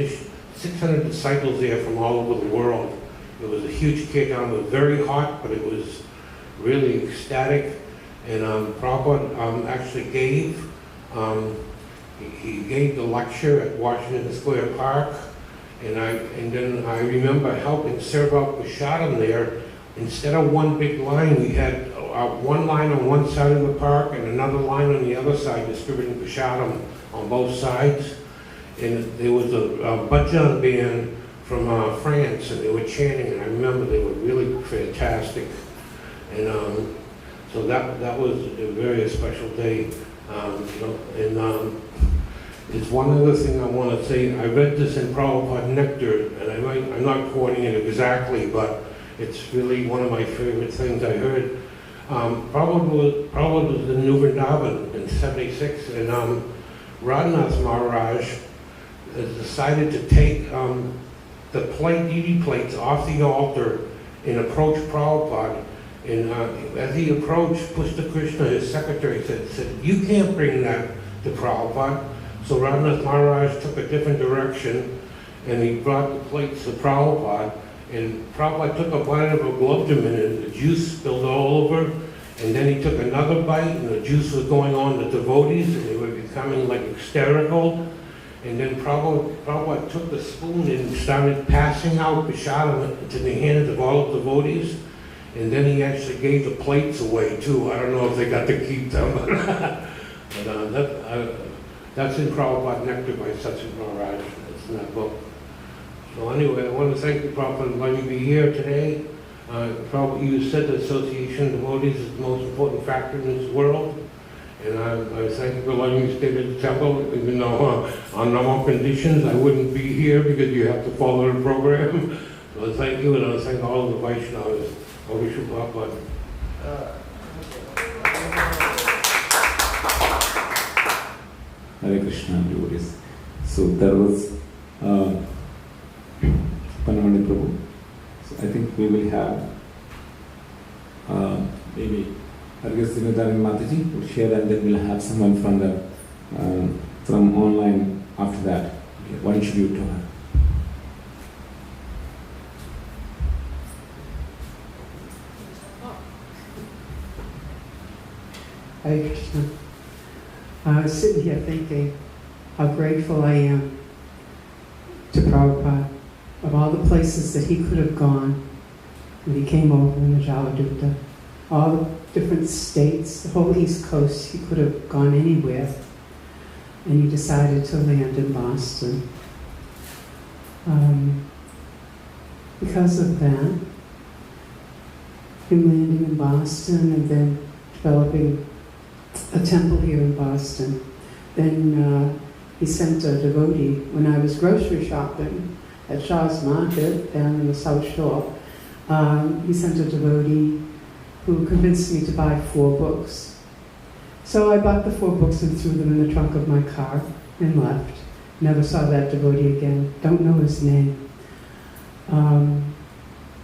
there from all over the world. It was a huge kirtan. It was very hot, but it was really ecstatic. And Prabhupada actually gave the lecture at Washington Square Park. And then I remember helping serve out prasadam there. Instead of one big line, we had one line on one side of the park and another line on the other side, distributing prasadam on both sides. And there was a bhajan band from France, and they were chanting, and I remember they were really fantastic. And so that was a very special day. There's one other thing I want to say. I read this in Prabhupada Nectar, and I'm not quoting it exactly, but it's really one of my favorite things I heard. Prabhupada was in New Vrindavan in 76, and Radhanath Maharaj decided to take the deity plates off the altar and approach Prabhupada. And as he approached, Pushta Krishna, his secretary, said, "You can't bring that to Prabhupada." So Radhanath Maharaj took a different direction, and he brought the plates to Prabhupada. And Prabhupada took a bite of a gulabjamun, and the juice spilled all over. And then he took another bite, and the juice was going on the devotees, and they were becoming like hysterical. And then Prabhupada took the spoon and started passing out prasad into the hands of all the devotees. And then he actually gave the plates away too. I don't know if they got to keep them. But that's in Prabhupada Nectar by Satya Maharaj. It's in that book. So anyway, I want to thank you, Prabhupada, for letting me be here today. Prabhupada, you said the association of devotees is the most important factor in this world. And I thank you for letting me stay at the temple, even though on normal conditions I wouldn't be here because you have to follow the program. So thank you, and I thank all of the Vaishnavas. I wish you Prabhupada. Hare Krishna, devotees. So that was Panamani Prabhu. So I think we will have maybe Argas Dinadaran Mataji will share, and then we'll have someone from the from online after that. Okay, what introduce to her? Hare Krishna. I was sitting here thinking how grateful I am to Prabhupada of all the places that he could have gone when he came over in the Jaladutta, all the different states, the whole East Coast. He could have gone anywhere, and he decided to land in Boston. Because of that, him landing in Boston and then developing a temple here in Boston. Then he sent a devotee, when I was grocery shopping at Shaw's Market down in the South Shore, he sent a devotee who convinced me to buy 4 books. So I bought the 4 books and threw them in the trunk of my car and left. Never saw that devotee again. Don't know his name. And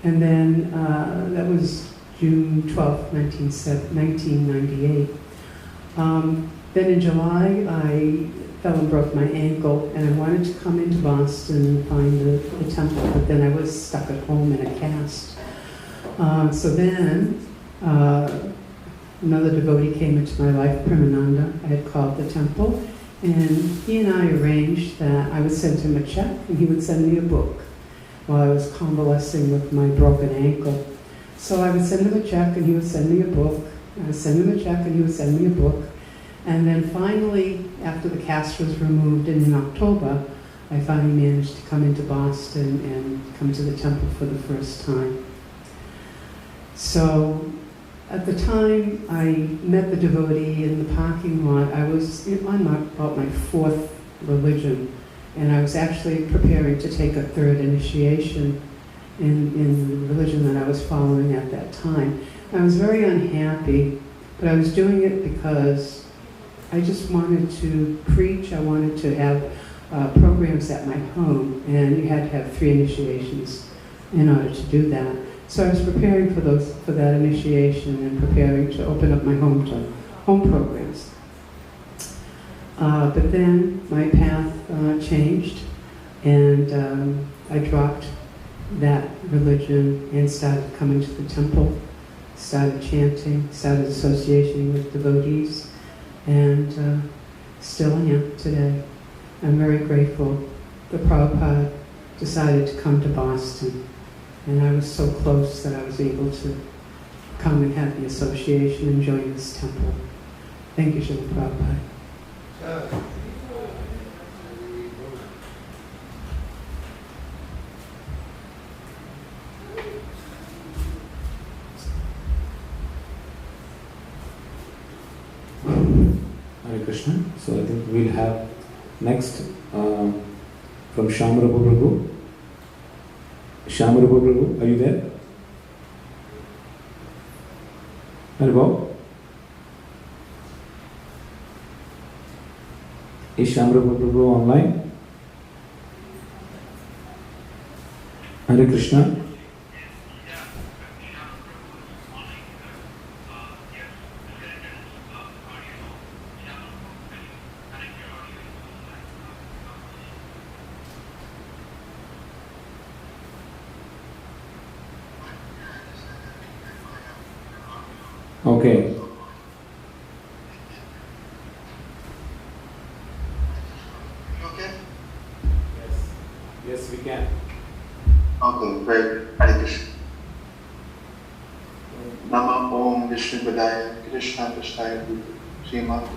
then that was June 12th, 1998. Then in July, I fell and broke my ankle, and I wanted to come into Boston and find the temple, but then I was stuck at home in a cast. So then, another devotee came into my life, Premananda. I had called the temple, and he and I arranged that I would send him a check, and he would send me a book while I was convalescing with my broken ankle. So I would send him a check, and he would send me a book. I would send him a check, and he would send me a book. And then finally, after the cast was removed, and in October, I finally managed to come into Boston and come to the temple for the first time. So at the time I met the devotee in the parking lot, I was on about my 4th religion, and I was actually preparing to take a 3rd initiation in the religion that I was following at that time. I was very unhappy, but I was doing it because I just wanted to preach. I wanted to have programs at my home, and you had to have 3 initiations in order to do that. So I was preparing for that initiation and preparing to open up my home to home programs. But then my path changed, and I dropped that religion and started coming to the temple, started chanting, started associating with devotees, and still am today. I'm very grateful that Prabhupada decided to come to Boston, and I was so close that I was able to come and have the association and join this temple. Thank you, Srila Prabhupada. Hare Krishna. So I think we'll have next from Shamrupa Prabhu. Shamrupa Prabhu, are you there? Hello? Is Shamra Prabhu online? Hare Krishna. Okay. Okay? Yes, we can. Okay, great. Hare Krishna. Nama Om Vishnu Padaya Krishna Prasthaya Srima.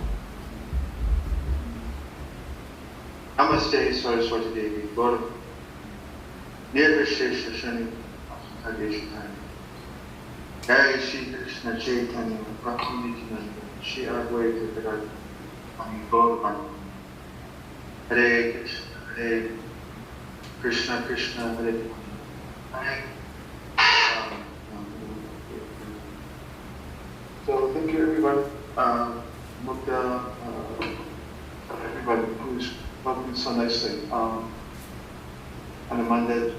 Namaste Saraswati Devi Gaura. Nirvishesha Shani Adeshanaya. Hare Shri Krishna Chaitanya Prabhu Nityananda Shri Advaita Gadadhara Gaura. Hare Krishna Hare Krishna Krishna Hare Hare. So thank you everyone. Mukta, everybody who's welcomed so nicely. Anamanda,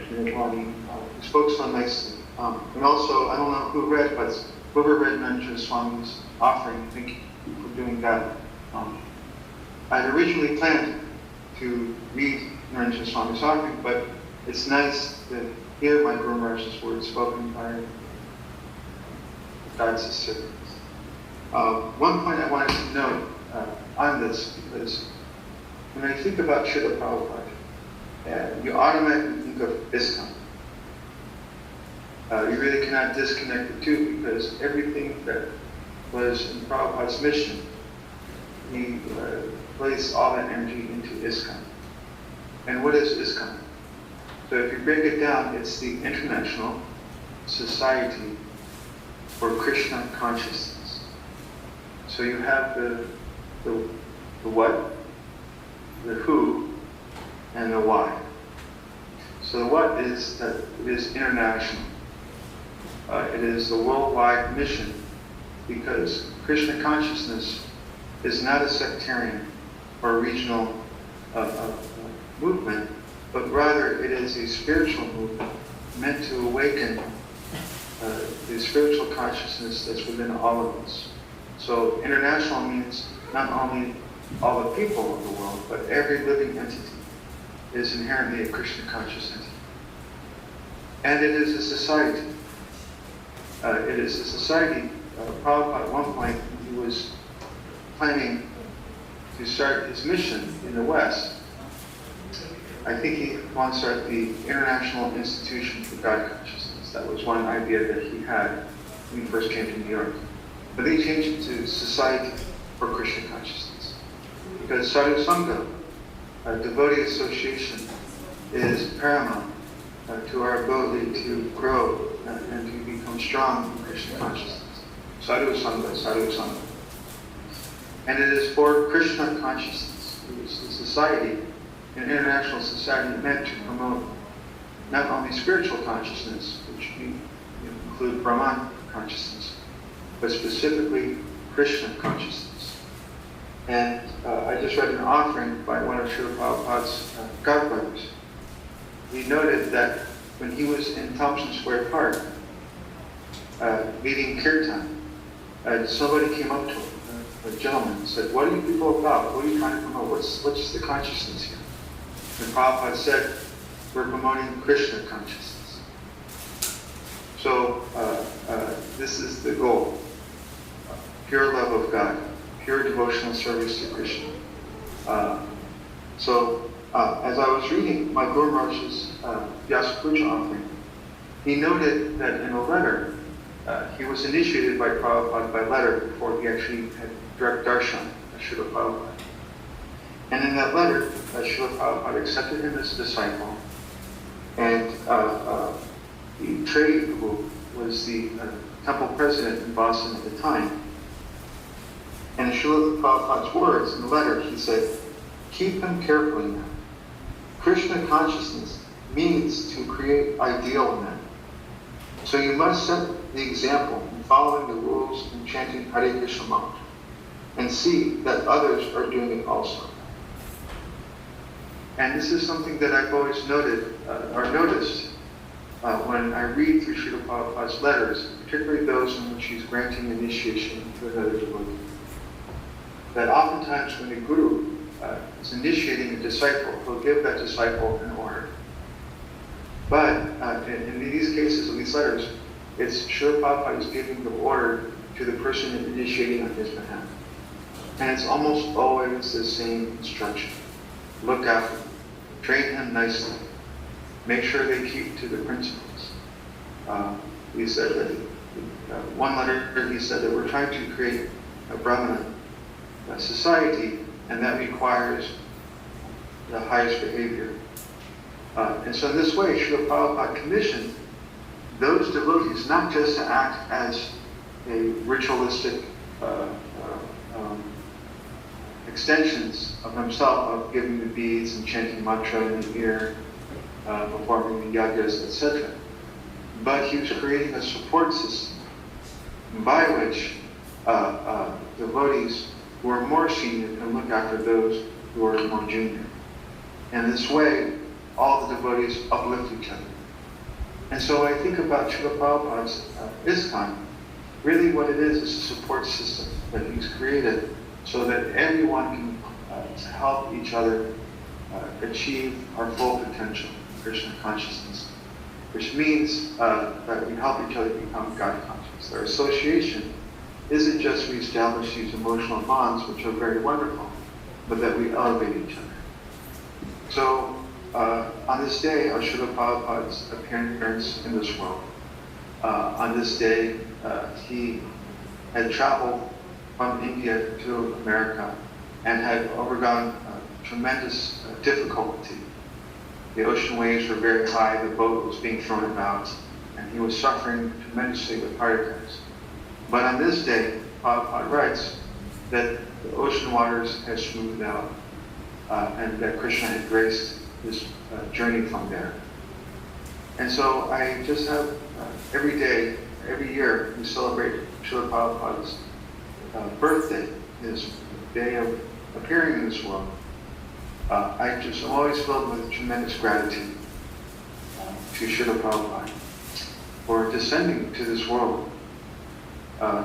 who spoke so nicely. And also, I don't know who read, but whoever read Narendra Swami's offering, thank you for doing that. I had originally planned to read Narendra Swami's offering, but it's nice to hear my Guru Maharaj's words spoken by God's servants. One point I wanted to note on this, because when I think about Srila Prabhupada, you automatically think of ISKCON. You really cannot disconnect the two, because everything that was in Prabhupada's mission, he placed all that energy into ISKCON. And what is ISKCON? So if you break it down, it's the International Society for Krishna Consciousness. So you have the what, the who, and the why. So the what is that it is international. It is a worldwide mission, because Krishna consciousness is not a sectarian or regional movement, but rather it is a spiritual movement meant to awaken the spiritual consciousness that's within all of us. So international means not only all the people of the world, but every living entity is inherently a Krishna conscious entity. And it is a society. It is a society. Prabhupada at one point, he was planning to start his mission in the West. I think he wanted to start the International Institution for God Consciousness. That was one idea that he had when he first came to New York. But they changed it to Society for Krishna Consciousness. Because Sadhu Sangha, devotee association, is paramount to our ability to grow and to become strong in Krishna consciousness. Sadhu Sangha, Sadhu Sangha. And it is for Krishna consciousness. It is a society, an international society meant to promote not only spiritual consciousness, which we include Brahman consciousness, but specifically Krishna consciousness. And I just read an offering by one of Srila Prabhupada's godbrothers. He noted that when he was in Thompson Square Park, leading kirtan, somebody came up to him, a gentleman, and said, "What are you people about? What are you trying to promote? What's the consciousness here?" And Prabhupada said, "We're promoting Krishna consciousness." So this is the goal. Pure love of God, pure devotional service to Krishna. As I was reading my Guru Maharaj's Vyasa Puja offering, he noted that in a letter, he was initiated by Prabhupada by letter before he actually had direct darshan of Srila Prabhupada. And in that letter, Srila Prabhupada accepted him as a disciple, and the Trey, who was the temple president in Boston at the time, and in Srila Prabhupada's words in the letter, he said, "Keep them carefully now. Krishna consciousness means to create ideal men. So you must set the example and following the rules and chanting Hare Krishna mantra, and see that others are doing it also. And this is something that I've always noted or noticed when I read through Srila Prabhupada's letters, particularly those in which he's granting initiation to another devotee. That oftentimes when a guru is initiating a disciple, he'll give that disciple an order. But in these cases, in these letters, it's Srila Prabhupada is giving the order to the person initiating on his behalf. And it's almost always the same instruction. Look after him, train him nicely, make sure they keep to the principles. He said that, one letter he said that we're trying to create a Brahmana society, and that requires the highest behavior. And so in this way, Srila Prabhupada commissioned those devotees not just to act as a ritualistic extensions of himself, of giving the beads and chanting mantra in the ear, performing the yagas, etc. But he was creating a support system by which devotees who are more senior can look after those who are more junior. And this way, all the devotees uplift each other. And so I think about Srila Prabhupada's ISKCON, really what it is a support system that he's created so that everyone can help each other achieve our full potential in Krishna consciousness, which means that we help each other become God conscious. Our association isn't just we establish these emotional bonds, which are very wonderful, but that we elevate each other. So on this day of Srila Prabhupada's appearance in this world, on this day he had traveled from India to America and had overgone tremendous difficulty. The ocean waves were very high, the boat was being thrown about, and he was suffering tremendously with heart attacks. But on this day, Prabhupada writes that the ocean waters had smoothed out and that Krishna had graced his journey from there. And so I just have every day, every year, we celebrate Srila Prabhupada's birthday, his day of appearing in this world. I'm always filled with tremendous gratitude to Srila Prabhupada for descending to this world.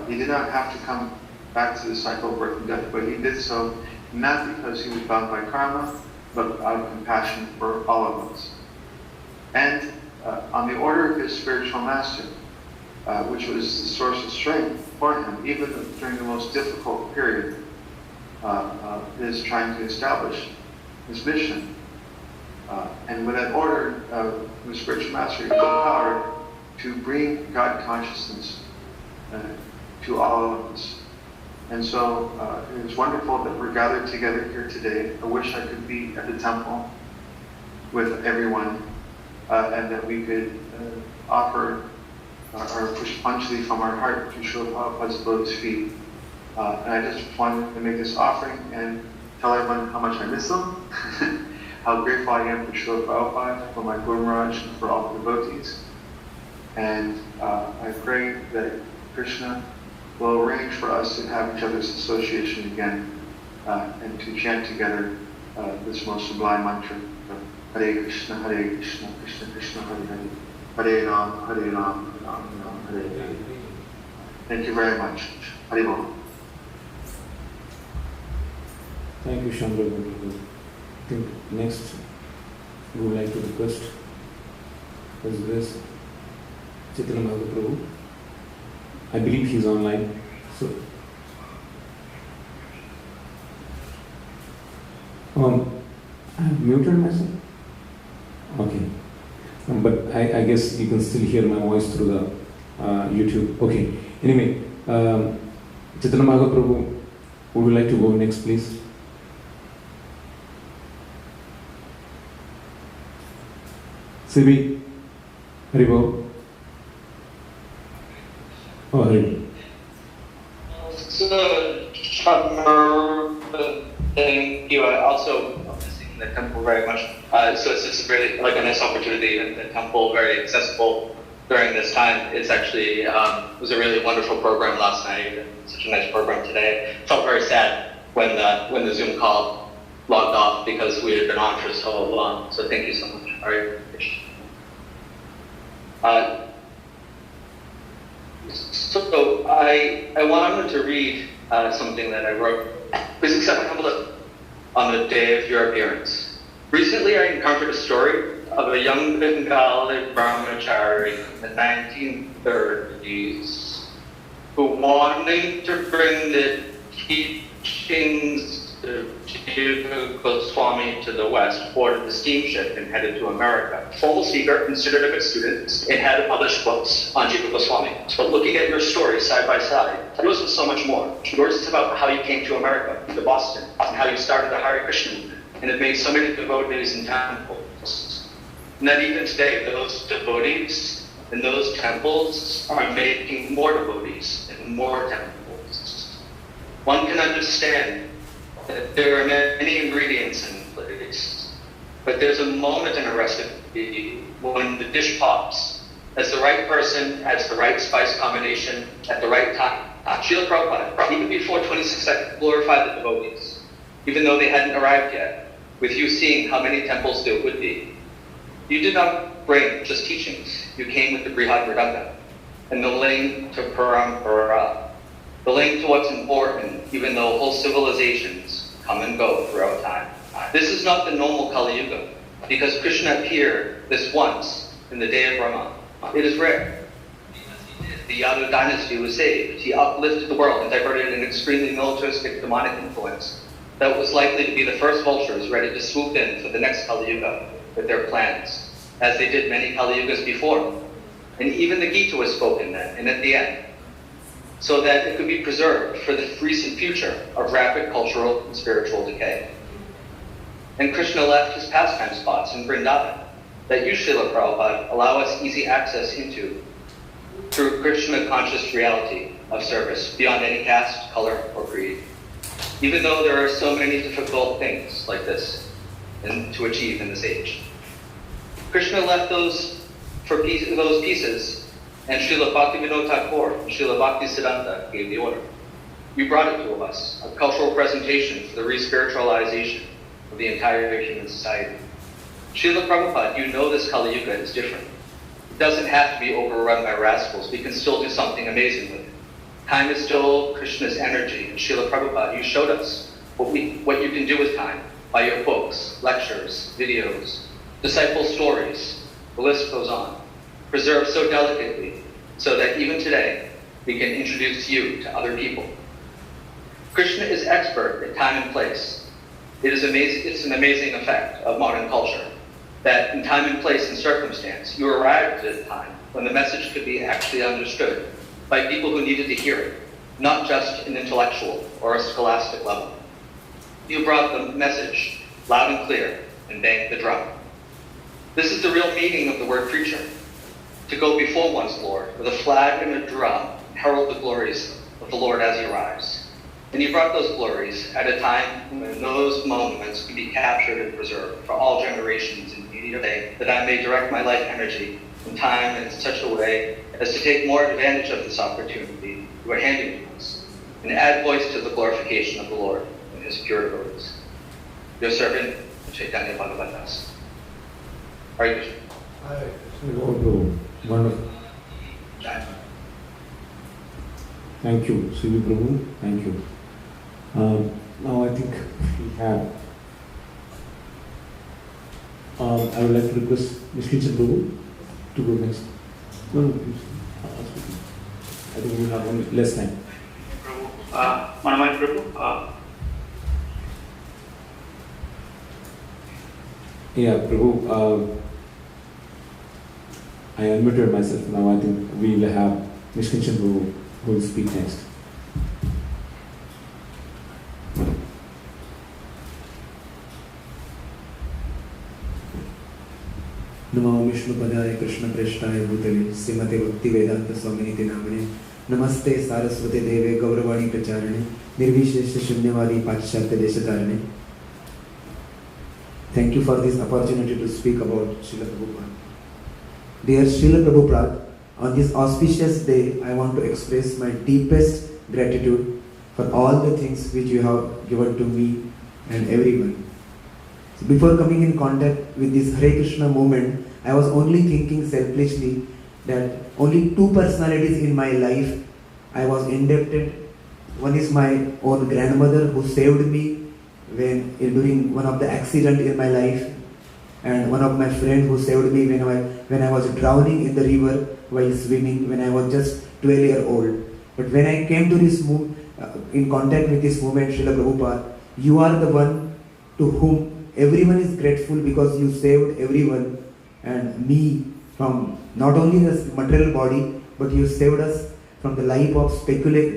He did not have to come back to the cycle of birth and death, but he did so not because he was bound by karma, but out of compassion for all of us. And on the order of his spiritual master, which was the source of strength for him, even during the most difficult period of his trying to establish his mission. And with that order of the spiritual master, he was empowered to bring God consciousness to all of us. And so it is wonderful that we're gathered together here today. I wish I could be at the temple with everyone and that we could offer our Pushpanjali from our heart to Srila Prabhupada's lotus feet. And I just wanted to make this offering and tell everyone how much I miss them, how grateful I am for Srila Prabhupada, for my Guru Maharaj, and for all the devotees. And I pray that Krishna will arrange for us to have each other's association again and to chant together this most sublime mantra of Hare Krishna, Krishna Krishna, Hare Hare, Hare Ram, Ram Ram, Hare Hare. Thank you very much. Hare Bol. Thank you, Chandra. I think next we would like to request His Grace Chaitanya Mahaprabhu. I believe he's online. So, I have muted myself. Okay, but I guess you can still hear my voice through the YouTube. Okay. Anyway, Chaitanya Mahaprabhu, would you like to go next, please? Sibi, Haribo. Oh, Hare. So, thank you. I also missing the temple very much. So it's really like a nice opportunity, and the temple very accessible. during this time. It's actually, it was a really wonderful program last night, and such a nice program today. Felt very sad when the Zoom call logged off because we had been on for so long. So thank you so much. Hare Krishna. So I wanted to read something that I wrote. Please accept my humble on the day of your appearance. Recently, I encountered a story of a young Bengali brahmachari in the 1930s who wanted to bring the teachings of Jiva Goswami to the West, boarded the steamship and headed to America. Formal speaker, considered a good student, and had published books on Jiva Goswami. But looking at your story side by side, yours was so much more. Yours is about how you came to America, to Boston, and how you started the Hare Krishna movement, and have made so many devotees in temples. And that even today, those devotees in those temples are making more devotees and more temples. One can understand that there are many ingredients in place, but there's a moment in a recipe when the dish pops, as the right person adds the right spice combination at the right time. Srila Prabhupada, even before 26 seconds, glorified the devotees, even though they hadn't arrived yet, with you seeing how many temples there would be. You did not bring just teachings. You came with the Brihad Mridanga and the link to Parampara, the link to what's important, even though whole civilizations come and go throughout time. This is not the normal Kali Yuga, because Krishna appeared this once in the day of Brahma. It is rare. The Yadu dynasty was saved. He uplifted the world and diverted an extremely militaristic demonic influence that was likely to be the first vultures ready to swoop in for the next Kali Yuga with their plans, as they did many Kali Yugas before. And even the Gita was spoken then and at the end, so that it could be preserved for the recent future of rapid cultural and spiritual decay. And Krishna left his pastime spots in Vrindavan that you, Srila Prabhupada, allow us easy access into through Krishna conscious reality of service beyond any caste, color, or creed. Even though there are so many difficult things like this and to achieve in this age. Krishna left those pieces, and Srila Bhaktivinoda Thakur and Srila Bhaktisiddhanta gave the order. You brought it to us, a cultural presentation for the re-spiritualization of the entire human society. Srila Prabhupada, you know this Kali Yuga is different. It doesn't have to be overrun by rascals. We can still do something amazing with it. Time is still Krishna's energy, and Srila Prabhupada, you showed us what you can do with time by your books, lectures, videos, disciple stories. The list goes on. Preserved so delicately, so that even today, we can introduce you to other people. Krishna is expert at time and place. It's an amazing effect of modern culture, that in time and place and circumstance, you arrived at a time when the message could be actually understood by people who needed to hear it, not just an intellectual or a scholastic level. You brought the message loud and clear and banged the drum. This is the real meaning of the word preacher, to go before one's Lord with a flag and a drum, and herald the glories of the Lord as he arrives. And you brought those glories at a time when those moments can be captured and preserved for all generations in media today, that I may direct my life energy and time in such a way as to take more advantage of this opportunity you are handing to us, and add voice to the glorification of the Lord and his pure devotees. Your servant, Chaitanya Bhagavatas. Hare Krishna. Wonderful. Thank you, Srila Prabhu. Thank you. Now I think we have. I would like to request Ms. Kitchen Prabhu to go next. No, please. I think we have only less time. Prabhu, Manamai Prabhu. Yeah, Prabhu. I unmuted myself now. I think we will have Ms. Kitchen Prabhu who will speak next. नमो विष्णुपदाय कृष्णप्रेष्ठाय भूतले श्रीमते भक्तिवेदांत स्वामिनिति नामने नमस्ते सारस्वते देवे गौरवाणी प्रचारणे निर्विशेष शून्यवादी पाश्चात्य देशतारणे. Thank you for this opportunity to speak about Srila Prabhupada. Dear Srila Prabhupada, On this auspicious day, I want to express my deepest gratitude for all the things which you have given to me and everyone. So before coming in contact with this Hare Krishna movement, I was only thinking selfishly that only two personalities in my life I was indebted. One is my own grandmother who saved me during one of the accident in my life, and one of my friends who saved me when I was drowning in the river while swimming when I was just 12 years old. But when I came to this in contact with this movement, Srila Prabhupada, you are the one to whom everyone is grateful because you saved everyone and me from not only the material body, but you saved us from the life of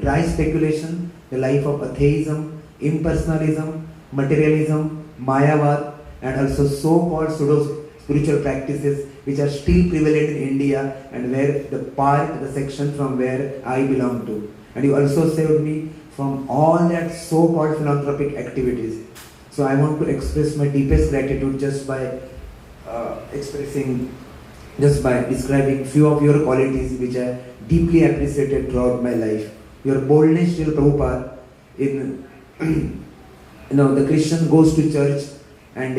dry speculation, the life of atheism, impersonalism, materialism, mayavad, and also so-called pseudo-spiritual practices which are still prevalent in India and where the section from where I belong to. And you also saved me from all that so-called philanthropic activities. So I want to express my deepest gratitude just by describing few of your qualities which I deeply appreciated throughout my life. Your boldness, Srila Prabhupada, the Christian goes to church and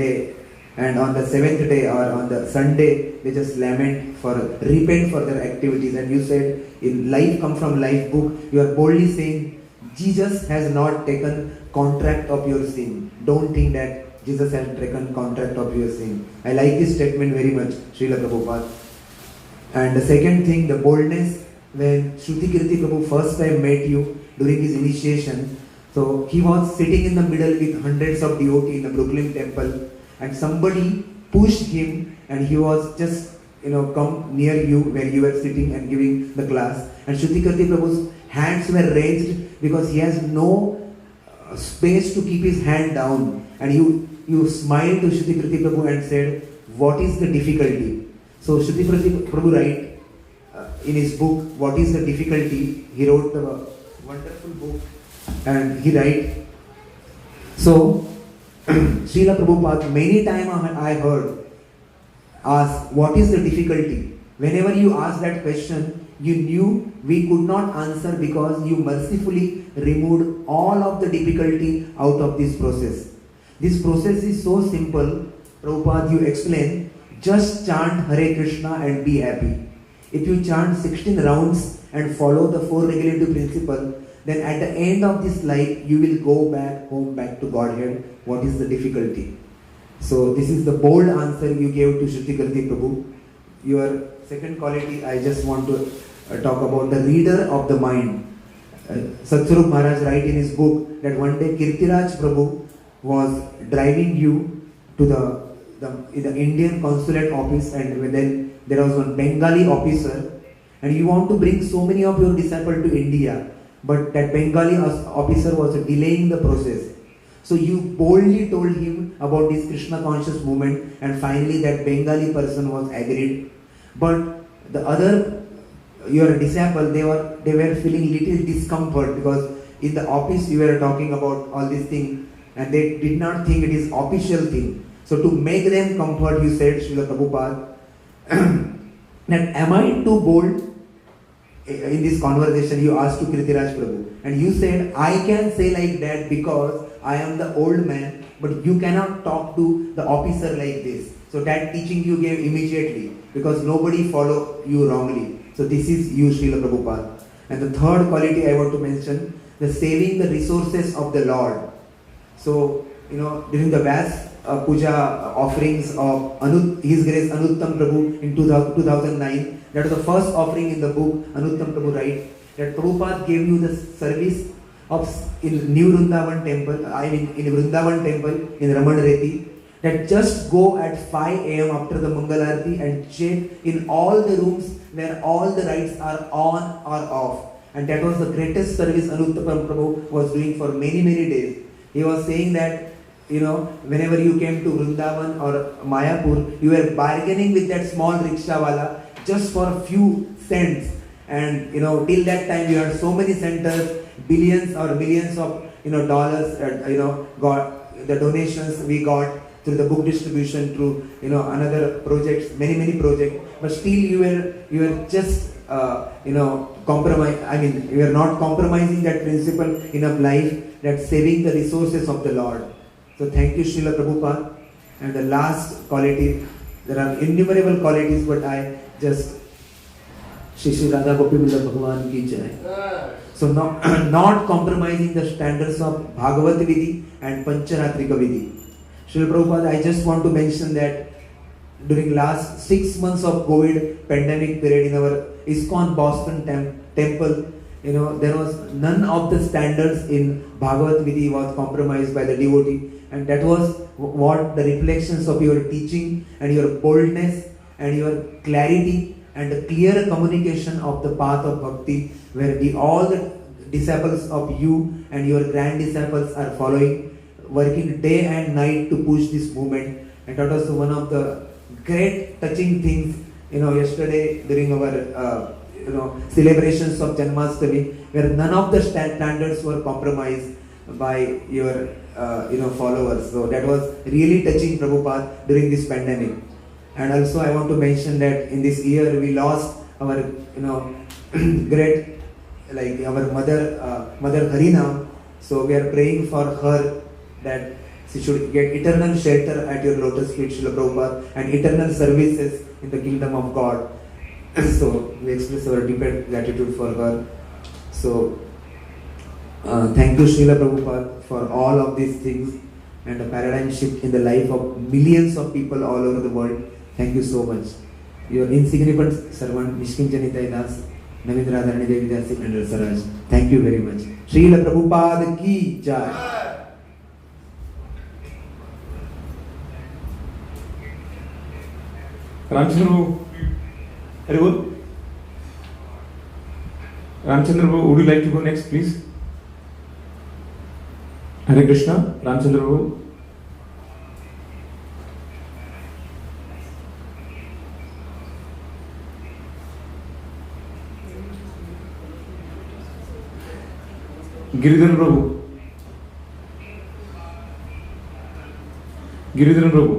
on the seventh day or on the Sunday they just repent for their activities. And you said in Life Come From Life book, you are boldly saying Jesus has not taken contract of your sin. Don't think that Jesus has taken contract of your sin. I like this statement very much, Srila Prabhupada. And the second thing, the boldness, when Shruti Kirti Prabhu first time met you during his initiation, so he was sitting in the middle with hundreds of devotees in the Brooklyn temple, and somebody pushed him and he was just come near you where you were sitting and giving the class, and Shruti Kirti Prabhu's hands were raised because he has no space to keep his hand down, and you smiled to Shruti Kirti Prabhu and said, what is the difficulty? So Shruti Kirti Prabhu write in his book, What is the Difficulty? He wrote a wonderful book, and he write, so Srila Prabhupada, many times I heard ask, what is the difficulty? Whenever you ask that question, you knew we could not answer because you mercifully removed all of the difficulty out of this process. This process is so simple. Prabhupada, you explain, just chant Hare Krishna and be happy. If you chant 16 rounds and follow the 4 regulative principles, then at the end of this life, you will go back to Godhead. What is the difficulty? So this is the bold answer you gave to Shruti Kirti Prabhu. Your second quality, I just want to talk about the reader of the mind. Satsvarup Maharaj write in his book that one day Kirtiraj Prabhu was driving you to the Indian consulate office, and then there was one Bengali officer, and you want to bring so many of your disciples to India, but that Bengali officer was delaying the process. So you boldly told him about this Krishna conscious movement, and finally that Bengali person was agreed. But the other, your disciple, they were feeling little discomfort because in the office you were talking about all these things and they did not think it is official thing. So to make them comfort, you said, Srila Prabhupada, that am I too bold? In this conversation you asked to Kirtiraj Prabhu, and you said, I can say like that because I am the old man, but you cannot talk to the officer like this. So that teaching you gave immediately because nobody follow you wrongly. So this is you, Srila Prabhupada. And the third quality I want to mention, the saving the resources of the Lord. So, during the Vyasa Puja offerings of His Grace Anuttam Prabhu in 2009, that was the first offering in the book. Anuttam Prabhu write that Prabhupada gave you the service in New Vrindavan temple, in Vrindavan temple in Ramanreti, that just go at 5 a.m. after the Mangalarti and check in all the rooms where all the lights are on or off. And that was the greatest service Anuttam Prabhu was doing for many, many days. He was saying that, whenever you came to Vrindavan or Mayapur, you were bargaining with that small rickshawala just for a few cents. And, till that time you had so many centers, billions or millions of, dollars, got the donations we got through the book distribution, through, another projects, many projects. But still you were just compromise. I mean, we are not compromising that principle in our life, that saving the resources of the Lord. So thank you, Srila Prabhupada. And the last quality, there are innumerable qualities, but I just Shri Radha Gopinda Bhagavan ki jai. So not compromising the standards of Bhagavad Vidhi and Pancharatrika Vidhi. Srila Prabhupada, I just want to mention that during last 6 months of COVID pandemic period in our ISKCON Boston temple, there was none of the standards in Bhagavad Vidhi was compromised by the devotee, and that was what the reflections of your teaching and your boldness and your clarity and the clear communication of the path of bhakti, where all the disciples of you and your grand disciples are following, working day and night to push this movement. And that was one of the great touching things, yesterday during our celebrations of Janmashtami, where none of the standards were compromised by your followers. So that was really touching, Prabhupada, during this pandemic. And also I want to mention that in this year we lost our great, like our mother Harina. So we are praying for her that she should get eternal shelter at your lotus feet, Srila Prabhupada, and eternal services in the kingdom of God. So we express our deep gratitude for her. So thank you, Srila Prabhupada, for all of these things and a paradigm shift in the life of millions of people all over the world. Thank you so much. Your insignificant servant, Nishkinjanitai Das, Navindra Dharani Devi Das, and Rasaraj. Thank you very much. Srila Prabhupada ki jai. Ramchandra, Hare Ramchandra, would you like to go next, please? Hare Krishna, Ramchandra. Giridhar Prabhu. Giridhar Prabhu.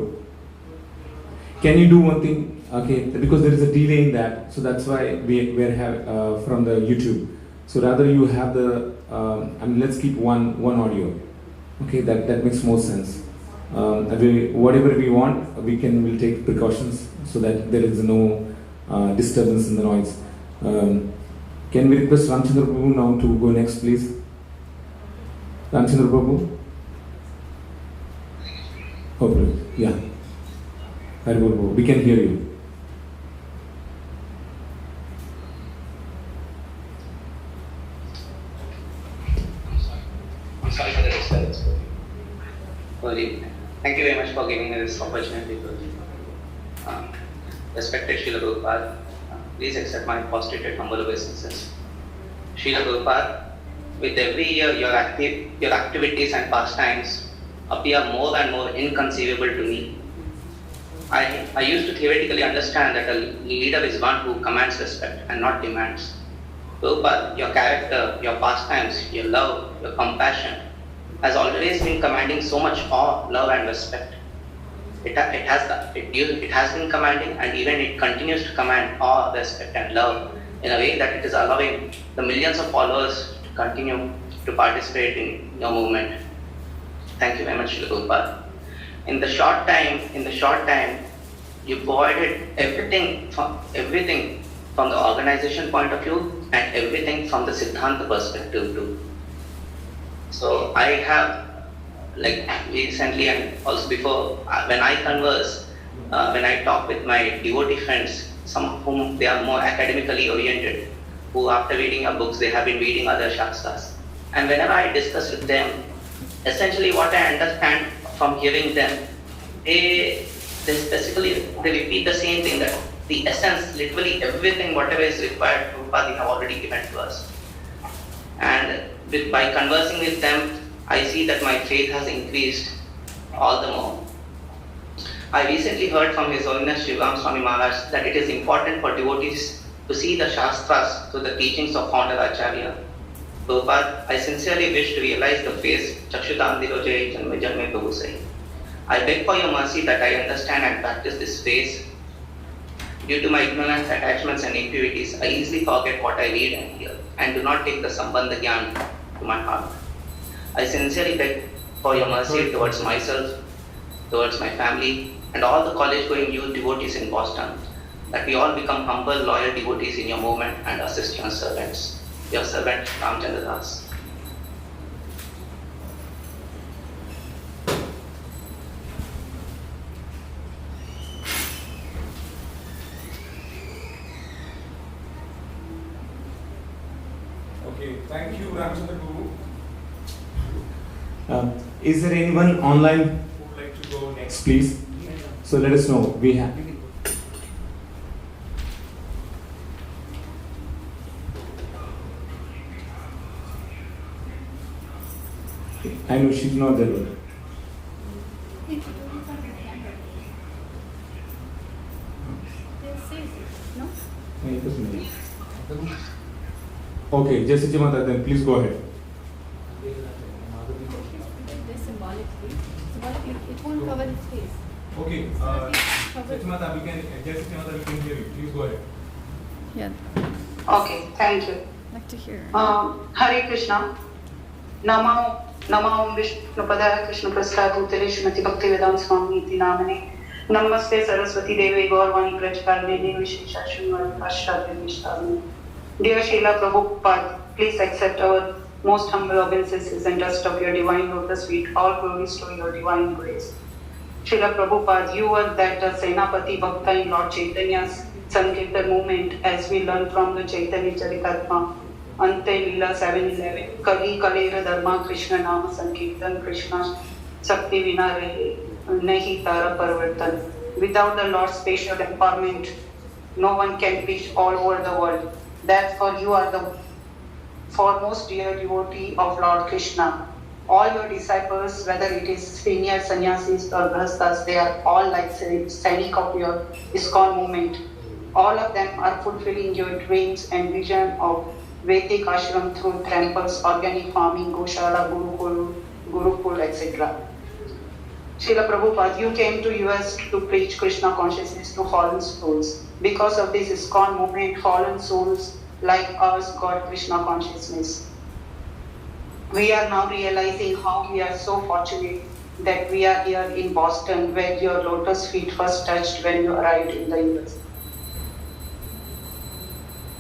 Can you do one thing? Okay, because there is a delay in that, so that's why we have from the YouTube. So rather you have the, let's keep one audio. Okay, that makes more sense. Whatever we want, we'll take precautions so that there is no disturbance in the noise. Can we request Ramchandra Prabhu now to go next, please? Ramchandra Prabhu? Oh, please. Yeah. Hare Prabhu, we can hear you. I'm sorry for the disturbance. Thank you very much for giving me this opportunity to respected Srila Prabhupada. Please accept my prostrated humble obeisances. Srila Prabhupada, with every year your activities and pastimes appear more and more inconceivable to me. I used to theoretically understand that a leader is one who commands respect and not demands. Prabhupada, your character, your pastimes, your love, your compassion has always been commanding so much awe, love and respect. It has been commanding, and even it continues to command awe, respect and love in a way that it is allowing the millions of followers to continue to participate in your movement. Thank you very much, Srila Prabhupada. In the short time, you provided everything from the organization point of view and everything from the Siddhanta perspective too. So I have, like recently and also before, when I converse, when I talk with my devotee friends, some of whom they are more academically oriented, who after reading our books they have been reading other shastras. And whenever I discuss with them, essentially what I understand from hearing them, they repeat the same thing, that the essence, literally everything, whatever is required, Prabhupada have already given to us. And by conversing with them, I see that my faith has increased all the more. I recently heard from His Holiness Shivam Swami Maharaj that it is important for devotees to see the Shastras through the teachings of founder Acharya. Prabhupada, I sincerely wish to realize the phrase Chakshudam Dirojay Janme Janme Prabhu Sai. I beg for your mercy that I understand and practice this phrase. Due to my ignorance, attachments and impurities, I easily forget what I read and hear, and do not take the Sambandha Gyan to my heart. I sincerely beg for your mercy towards myself, towards my family, and all the college-going youth devotees in Boston, that we all become humble, loyal devotees in your movement and assist your servants. Your servant, Ramchandra Das. Okay, thank you, Ramchandra Guru. Is there anyone online Who would like to go next? please? So let us know. We have. I know she's not there. But No? no, it doesn't matter. Okay, Jai Sachimata, then please go ahead. This symbolically, it won't cover his face. Okay, Sachimata, we can hear you. Please go ahead. Yeah, Okay, thank you. like to hear. Hare Krishna. Namo Vishnupadaya Krishna Prasthaya Bhutale Srimati Bhaktivedanta Swami Iti Namane. Namaste Saraswati Devi Gaurvani Prajkalini Vishesha Srimati Pashadya Vishtamini. Dear Srila Prabhupada, please accept our most humble obeisances and dust of your divine lotus feet. All glories to your divine grace. Srila Prabhupada, you were that Senapati Bhakta in Lord Chaitanya's Sankirtan movement, as we learn from the Chaitanya Charitatma. Ante Lila 7:11. Kali Kalera Dharma Krishna Nama Sankirtan Krishna Sakti Vina Rahe Nahi Tara Parvartan. Without the Lord's special empowerment, no one can preach all over the world. Therefore, you are the foremost dear devotee of Lord Krishna. All your disciples, whether it is senior sannyasis or grahasthas, they are all like Sainik of your ISKCON movement. All of them are fulfilling your dreams and vision of Vedic ashram through temples, organic farming, Goshala, Gurukul, etc. Srila Prabhupada, you came to US to preach Krishna consciousness to fallen souls. Because of this ISKCON movement, fallen souls like us got Krishna consciousness. We are now realizing how we are so fortunate that we are here in Boston, where your lotus feet first touched when you arrived in the US.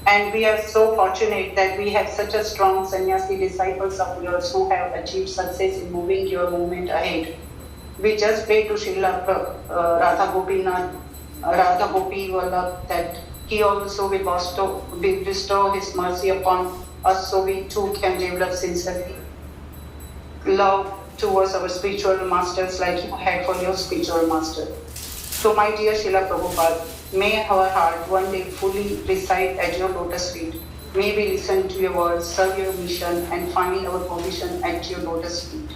And we are so fortunate that we have such a strong sannyasi disciples of yours who have achieved success in moving your movement ahead. We just pray to Srila Radha Gopi Vallabh that he also will bestow his mercy upon us, so we too can develop sincerely love towards our spiritual masters like you had for your spiritual master. So my dear Srila Prabhupada, may our heart one day fully reside at your lotus feet. May we listen to your words, serve your mission, and find our position at your lotus feet.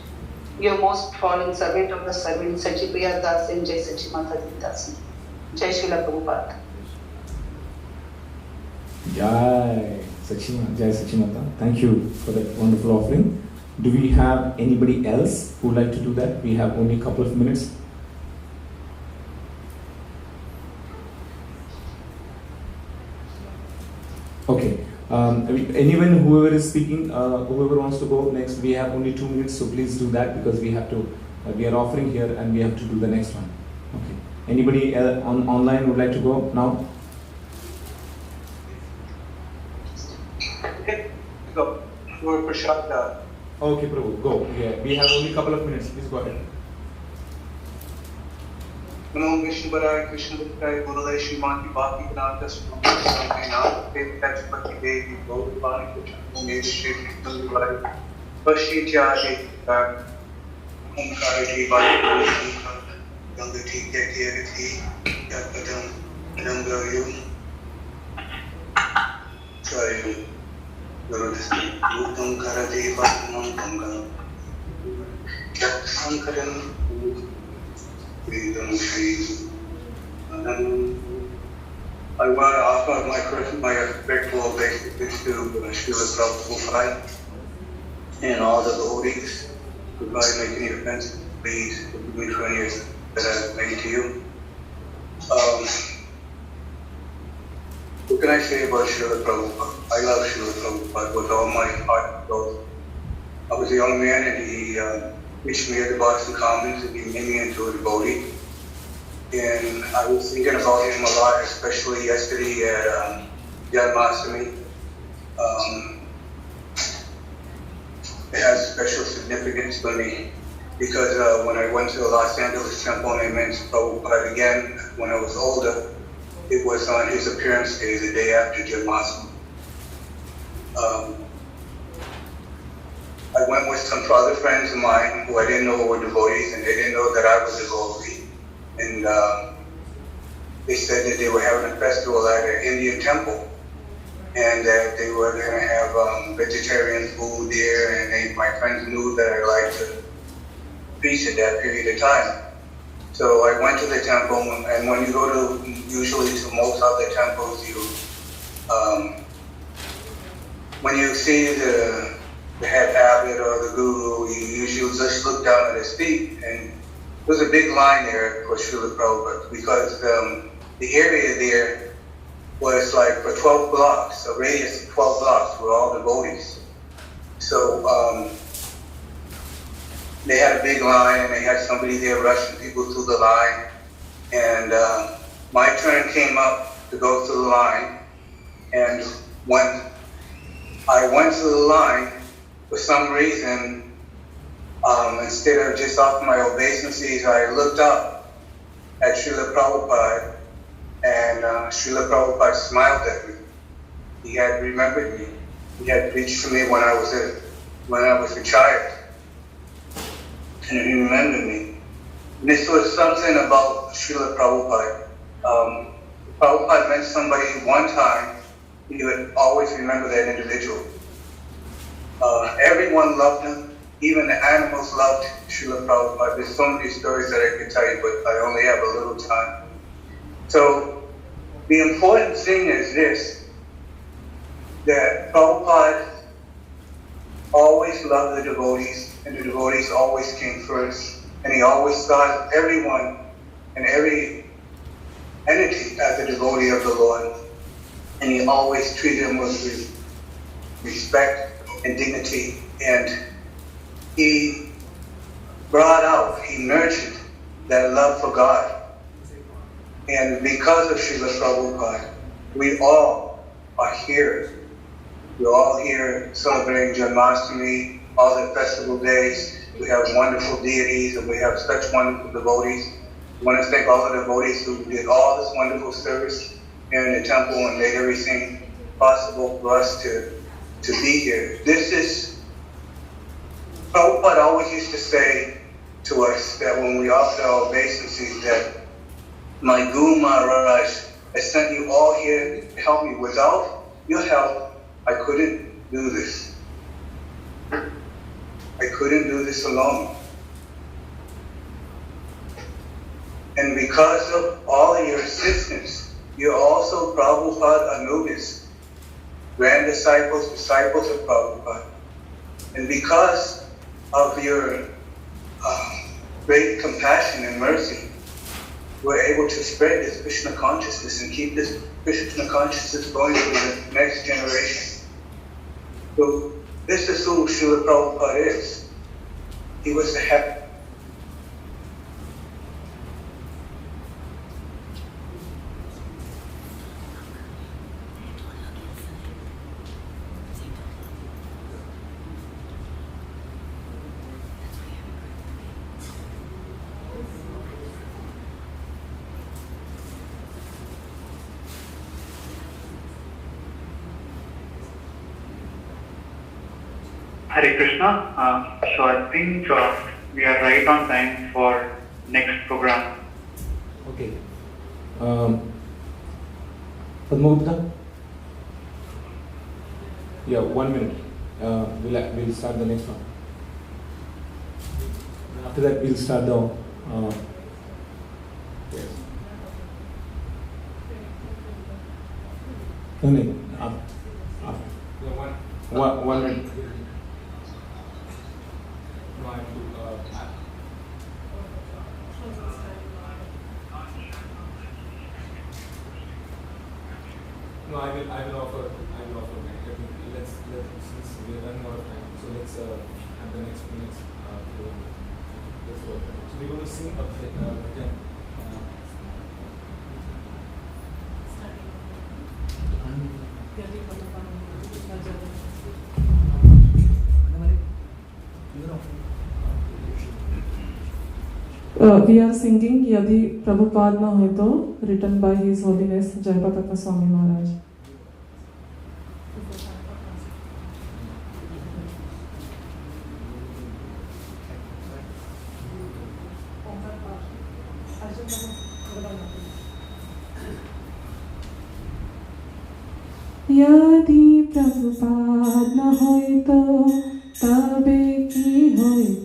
Your most fallen servant of the servant, Sachipriya Das and Jai Sachimata Das. Jai Srila Prabhupada. Jai Sachimata. Thank you for that wonderful offering. Do we have anybody else who would like to do that? We have only a couple of minutes. Okay. Anyone, whoever is speaking, whoever wants to go next, we have only 2 minutes, so please do that because we have to. We are offering here and we have to do the next one. Okay. Anybody online would like to go now? Okay, go. Prashad. Okay, Prabhu, go. Yeah, we have only a couple of minutes. Please go ahead. Namo Vishnupadaya Krishna Prasthaya Bhutale Srimati Bhaktivedanta Swami Iti Namane Bhakti Devi Gaurvani Prajkalini Vishesha Omkari Bhakti Gangati Yakirati Yakadam Namgayu Chayam Gurudham Uttam Karati Bhatmam Ganga Sankaran I want to offer my respectful obeisances to Srila Prabhupada and all the devotees. If I make any offense, please forgive me for any that I've made to you. can I say about Srila Prabhupada? I love Srila Prabhupada with all my heart and soul. I was a young man and he reached me at the Boston Commons and he made me into a devotee. And I was thinking about him a lot, especially yesterday at Janmashtami. It has special significance for me because when I went to the Los Angeles temple and I met Prabhupada again when I was older, it was on his appearance day, the day after Janmashtami. I went with some other friends of mine who I didn't know were devotees, and they didn't know that I was a devotee. And they said that they were having a festival at an Indian temple, and that they were going to have vegetarian food there, and my friends knew that I liked to feast at that period of time. So I went to the temple, and when you go to, usually to most other temples, you, when you see the head abbot or the guru, you usually just look down at his feet, and there's a big line there for Srila Prabhupada, because the area there was like for 12 blocks, a radius of 12 blocks were all devotees. So they had a big line, and they had somebody there rushing people through the line. And my turn came up to go through the line, and when I went through the line, for some reason, instead of just offering my obeisances, I looked up at Srila Prabhupada, and Srila Prabhupada smiled at me. He had remembered me. He had preached to me when I was a child, and he remembered me. And this was something about Srila Prabhupada. Prabhupada met somebody one time, he would always remember that individual. Everyone loved him. Even the animals loved Srila Prabhupada. There's so many stories that I could tell you, but I only have a little time. So the important thing is this, that Prabhupada always loved the devotees, and the devotees always came first. And he always thought of everyone and every entity as a devotee of the Lord. And he always treated them with respect and dignity. And he brought out, he nurtured that love for God. And because of Srila Prabhupada, we all are here. We're all here celebrating Janmashtami, all the festival days. We have wonderful deities, and we have such wonderful devotees. I want to thank all the devotees who did all this wonderful service here in the temple and made everything possible for us to be here. This is, Prabhupada always used to say to us that when we offer our obeisances, that my Guru Maharaj has sent you all here to help me. Without your help, I couldn't do this. I couldn't do this alone. And because of all of your assistance, you're also Prabhupada Anugas, grand disciples of Prabhupada. And because of your great compassion and mercy, we're able to spread this Krishna consciousness and keep this Krishna consciousness going to the next generation. So this is who Srila Prabhupada is. He was the happy. Hare Krishna. So I think we are right on time for next program. Okay. Padmagupta? Yeah, 1 minute. We'll start the next one. After that, we'll start the. Yes. No, no. One minute. No, I will offer. Since we are running out of time, so let's have the next program. Let's go. So we're going to sing up again. We are singing Yadi Prabhupada na hoy to, written by His Holiness Jayapataka Swami Maharaj. Yadi Prabhupada na hoy to, tabe ki hoy.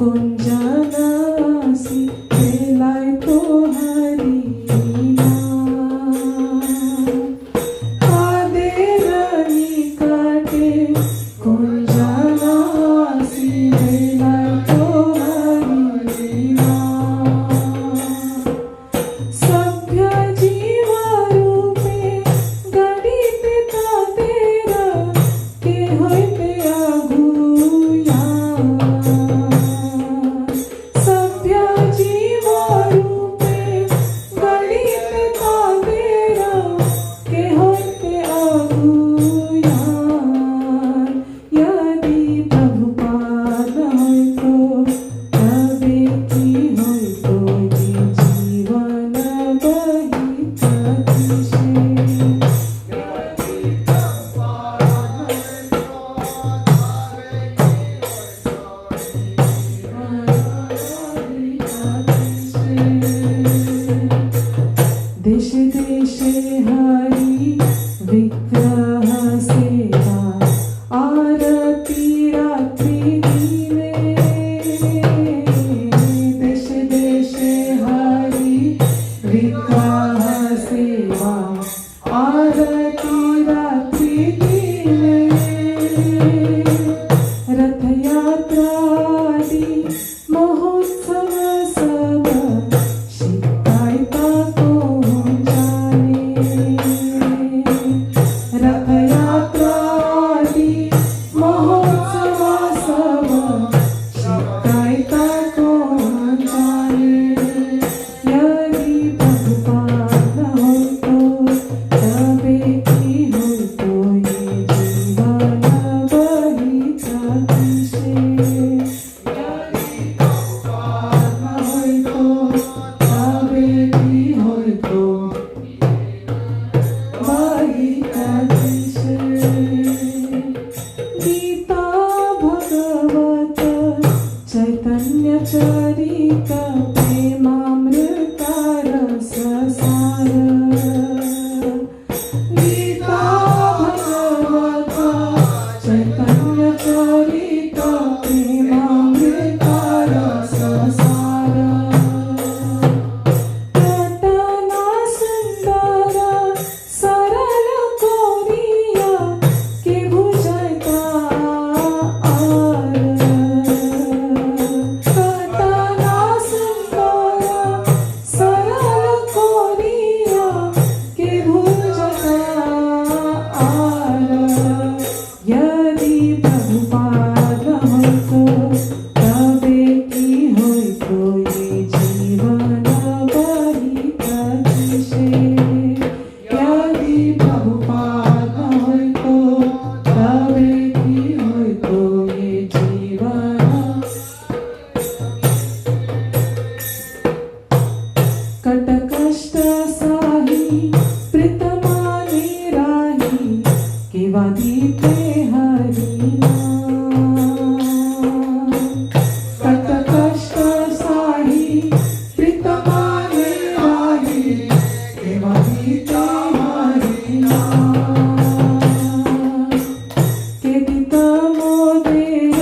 Con चैतन्य चरित प्रेमामृत रस सार गीता भगवता चैतन्य चरित प्रेमामृत रस सार कटना सुंदर सरल Korea के भुजता are कटना सुंदर सरल कोरिया के भुजता आर यदि प्रभुपाद होय तो तबे की होय तो ये जीवन बड़ी प्रतिशे यदि प्रभुपाद होय तो तबे की होय तो ये जीवन कट कष्ट साही प्रीतमाने राही केवा दीते हरिना कट कष्ट साही प्रीतमाने राही केवा दीते हरिना केदित मोदेय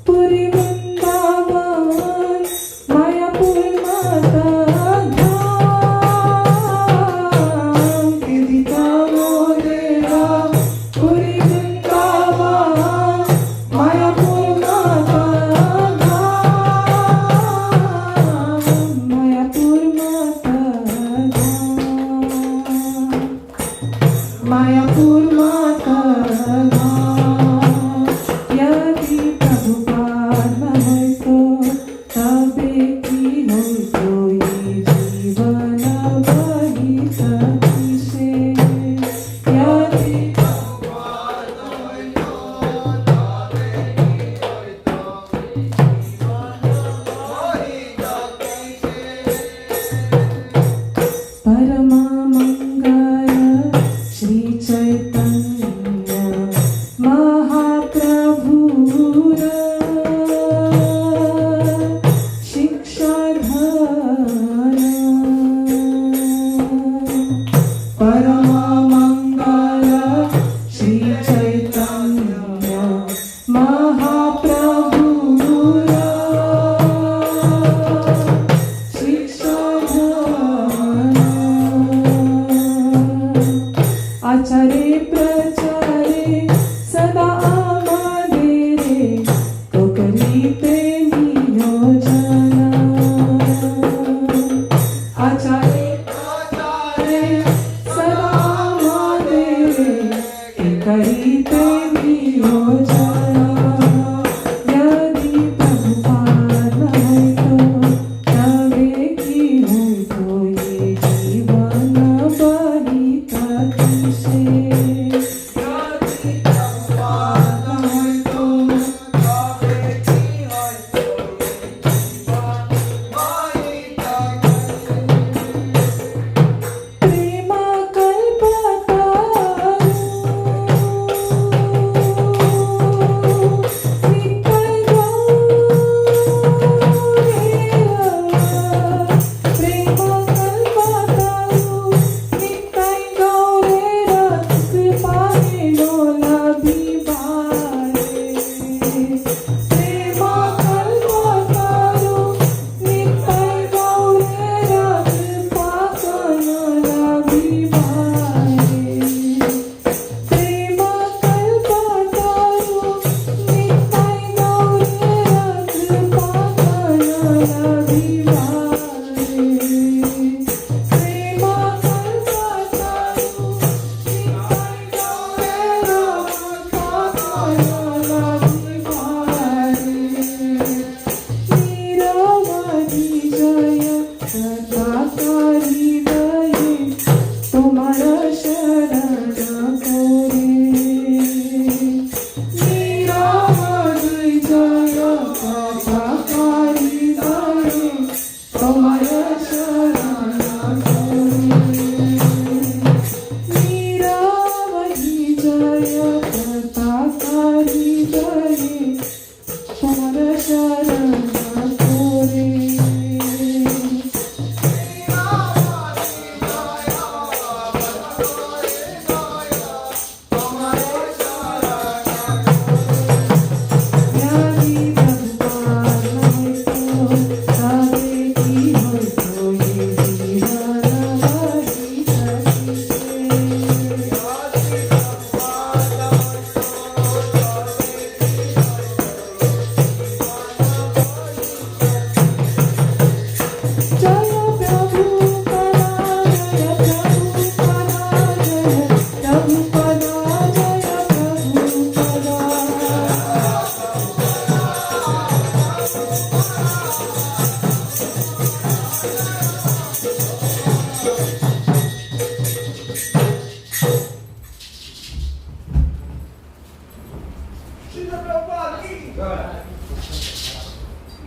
पुरी वृंदावन मायापुर माता धाम केदित मोदेय पुरी वृंदावन मायापुर माता धाम मायापुर माता धाम मायापुर माता धाम यदि प्रभुपाद न होय तो तबे की होय तो ये जीवन बड़ी सतीशे यदि प्रभुपाद न होय तो तबे की होय तो ये जीवन बड़ी सतीशे परमा मंगल श्री चैतन्य महाप्रभुर शिक्षाधर परमा मंगल Shri Chaitanya महाप्रभुर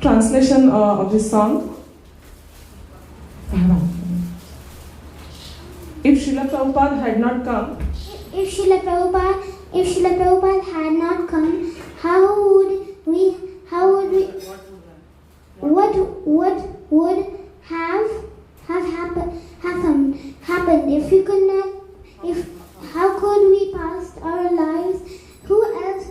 translation of this song. If Srila Prabhupada had not come, if Srila Prabhupada had not come, what would have happened if we could not, how could we pass our lives? Who else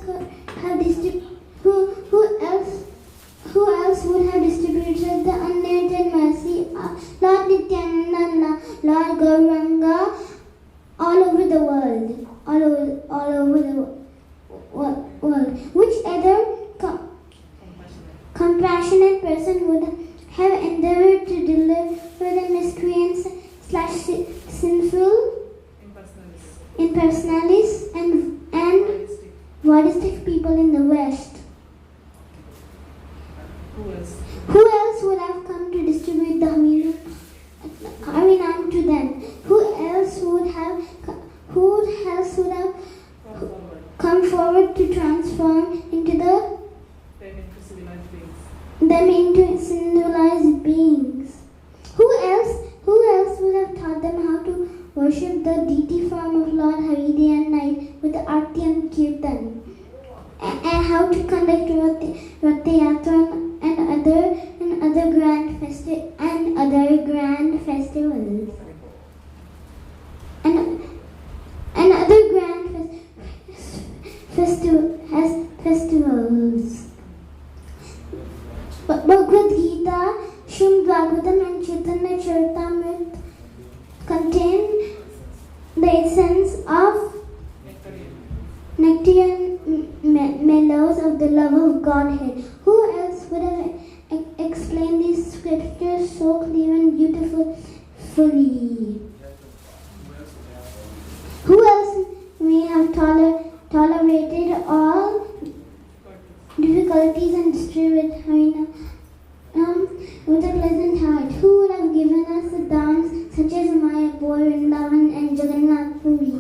would have distributed the unlimited mercy of Lord Nityananda, Lord Gauranga, all over the world, Which other compassionate person would have endeavored to deliver the miscreants / sinful impersonalists and Buddhistic people in the West? Who else would have come to distribute the Harinam to them? Who else would have come forward to transform them into civilized beings? Who else would have taught them how to worship the deity form of Lord Hari day and night with the Arti and Kirtan, and how to conduct Rath Yatra and other grand festivals Bhagavad Gita, Srimad Bhagavatam and Chaitanya Charitamrita contain the essence of nectarian mellows of the love of Godhead. Who else would have explained these scriptures so clear and beautifully? Who else may have tolerated all difficulties and distributed Harinam with a pleasant heart? Who would have given us the dhams such as Mayapur, Vrindavan and Jagannath Puri?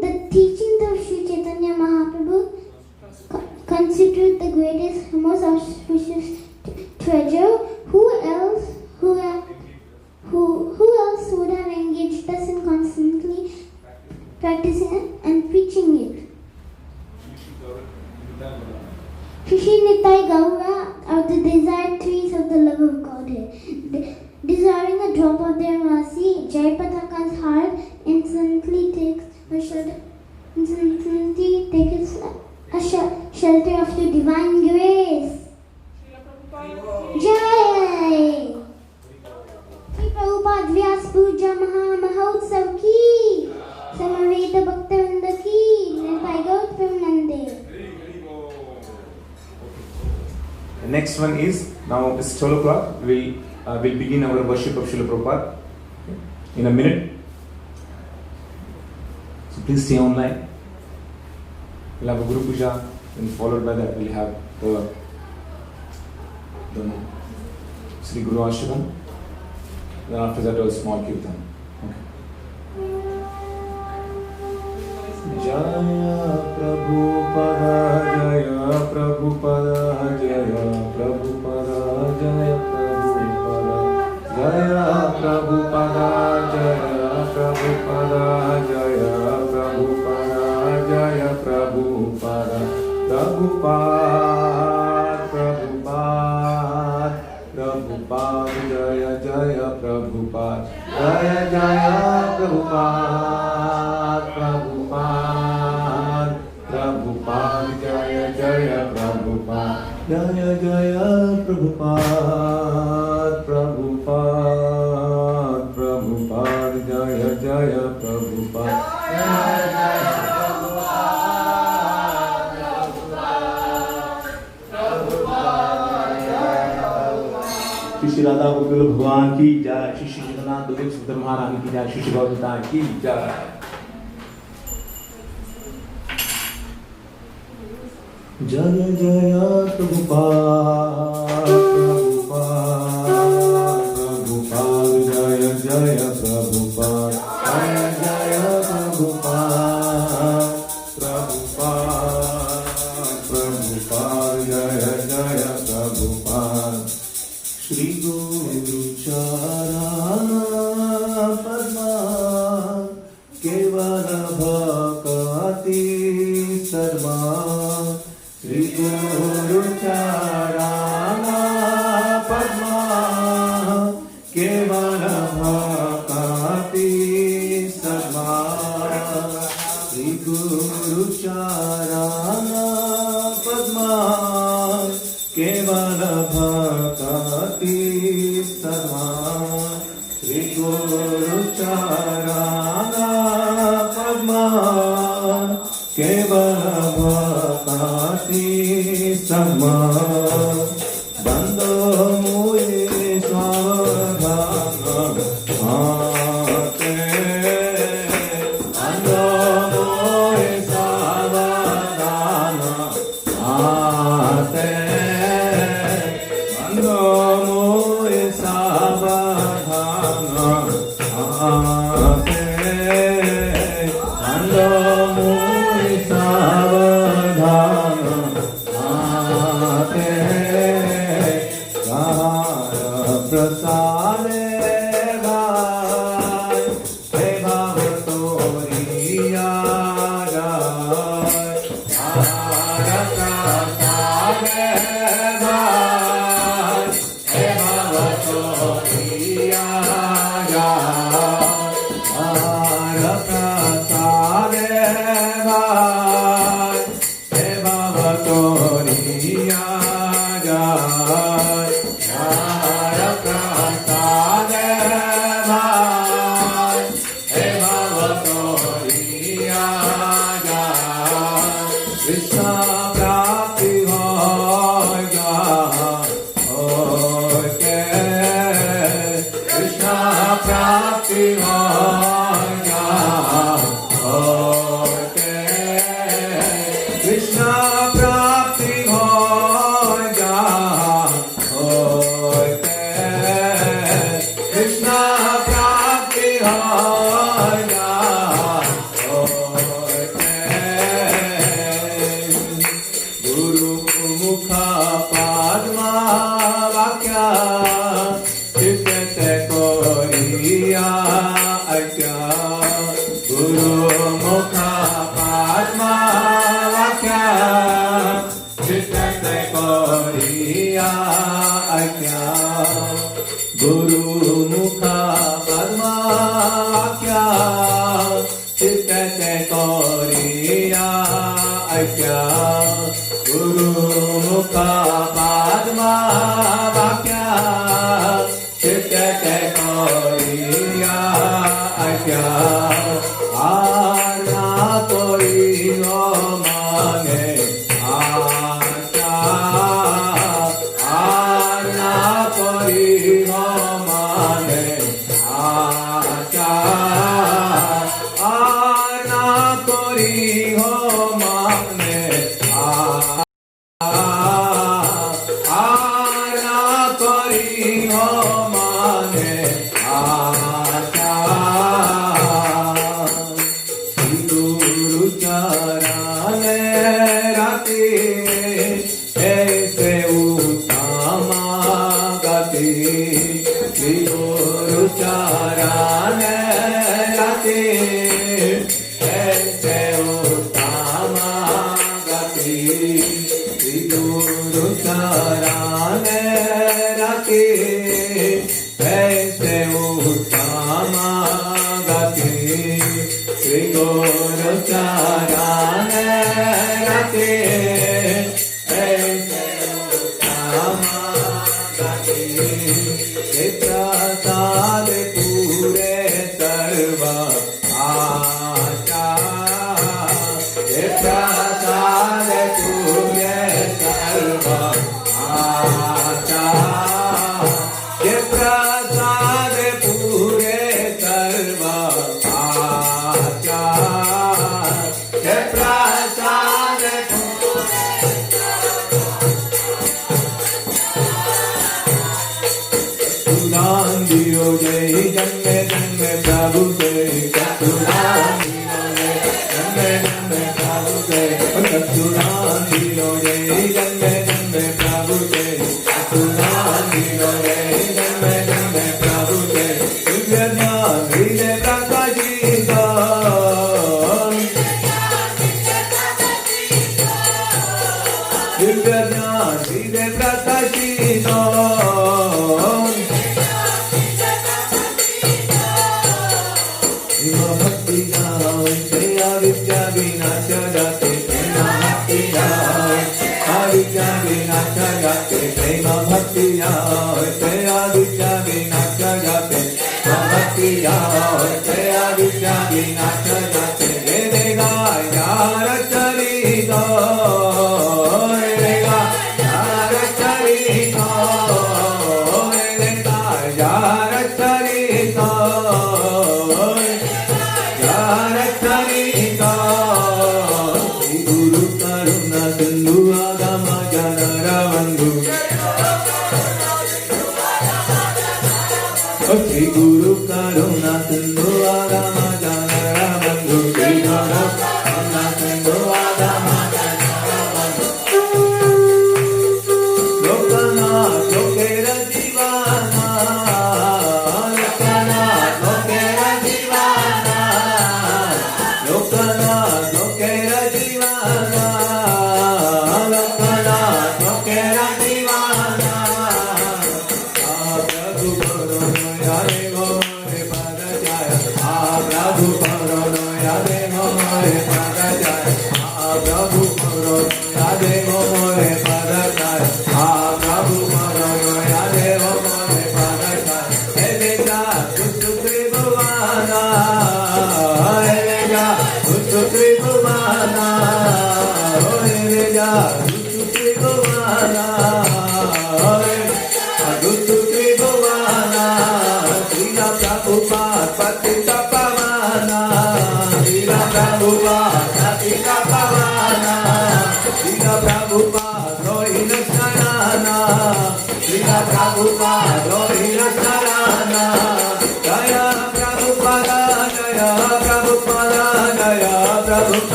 The teachings of Sri Chaitanya Mahaprabhu considered the greatest, most auspicious treasure. Who else would have engaged us in constantly practicing and preaching it? Shri Nitai Gaura are the desired trees of the love of Godhead. Desiring a drop of their mercy, Jayapataka's heart instantly takes a shelter of the divine grace. Jai! Shri Prabhupada Vyasa Puja Maha Mahotsav ki, Samaveta Bhaktivinoda ki, Nitai Gaur Premanande. The next one is, now it's 12 o'clock, we'll begin our worship of Srila Prabhupada in a minute. So please stay online. We'll have a Guru Puja, and followed by that we'll have the Sri Guru Ashram. Then after that a small Kirtan. Okay. Jaya Prabhupada, Jaya Prabhupada, Jaya Prabhupada, Jaya Prabhupada, Jaya Prabhupada, Jaya Prabhupada, Jaya Prabhupada, Jaya Prabhupada, Prabhupada, Prabhupada, Jaya Jaya Prabhupada, Jaya Jaya Prabhupada, Prabhupada, Prabhupada, Jaya Jaya Prabhupada, Jaya Jaya Prabhupada, Prabhupada, Prabhupada, Jaya Jaya Prabhupada, Jaya Jaya Shri Radha Gokul भगवान की जय, श्री श्री जगन्नाथ देव सुंदर महारानी की जय, श्री श्री गौरता की जय। जय जय प्रभुपाद, प्रभुपाद, प्रभुपाद, जय जय प्रभुपाद, जय जय प्रभुपाद, प्रभुपाद, प्रभुपाद, जय जय जय प्रभुपाद श्री गुरु चरण पद्मा केवल भक्ति सर्वा श्री गुरु चरण पद्मा केवल भक्ति सर्वा श्री गुरु चरण पद्मा केवल भक्ति सर्वा श्री गुरु चरण पद्मा केवल भक्ति सर्वा बंदो मुए सावधान आते बंदो मुए सावधान आते बंदो मुए सावधान आते बंदो मुए सावधान आते प्रसादे गाय हे भाव तोरिया गाय प्रसादे गाय हे भाव तोरिया गाय प्रसादे गाय हे भाव तोरिया गाय Krishna prapti hoga hoke Krishna prapti hoga hoke Krishna prapti hoga hoke Krishna prapti hoga Guru Mukha Padma Vakya Chitte Koriya Akya Guru Mukha Padma Vakya Chitte Koriya Akya Guru Mukha Padma Vakya Chitte Koriya Akya Guru Mukha Padma Vakya Chitte Koriya Akya Arna Kori Ho Mane Akya Arna Kori Ho Mane Akya Arna Kori Ho Mane Arna Kori Ho Mane Akya Guru Charane Rati Aise Uttama Gati Guru Charane Rati Aise Uttama Gati Guru Charane Rati Aise Uttama Gati Guru Charane Rati Aise Uttama Gati Prasad Pure Sarva Acha Prasad Pure Sarva Acha Prasad Pure Sarva Acha Prasad Sudan Dio Jai Janme Janme Prabhu Jai Sudan Dio Jai Janme Janme Prabhu Jai Sudan Dio Jai Janme Janme Prabhu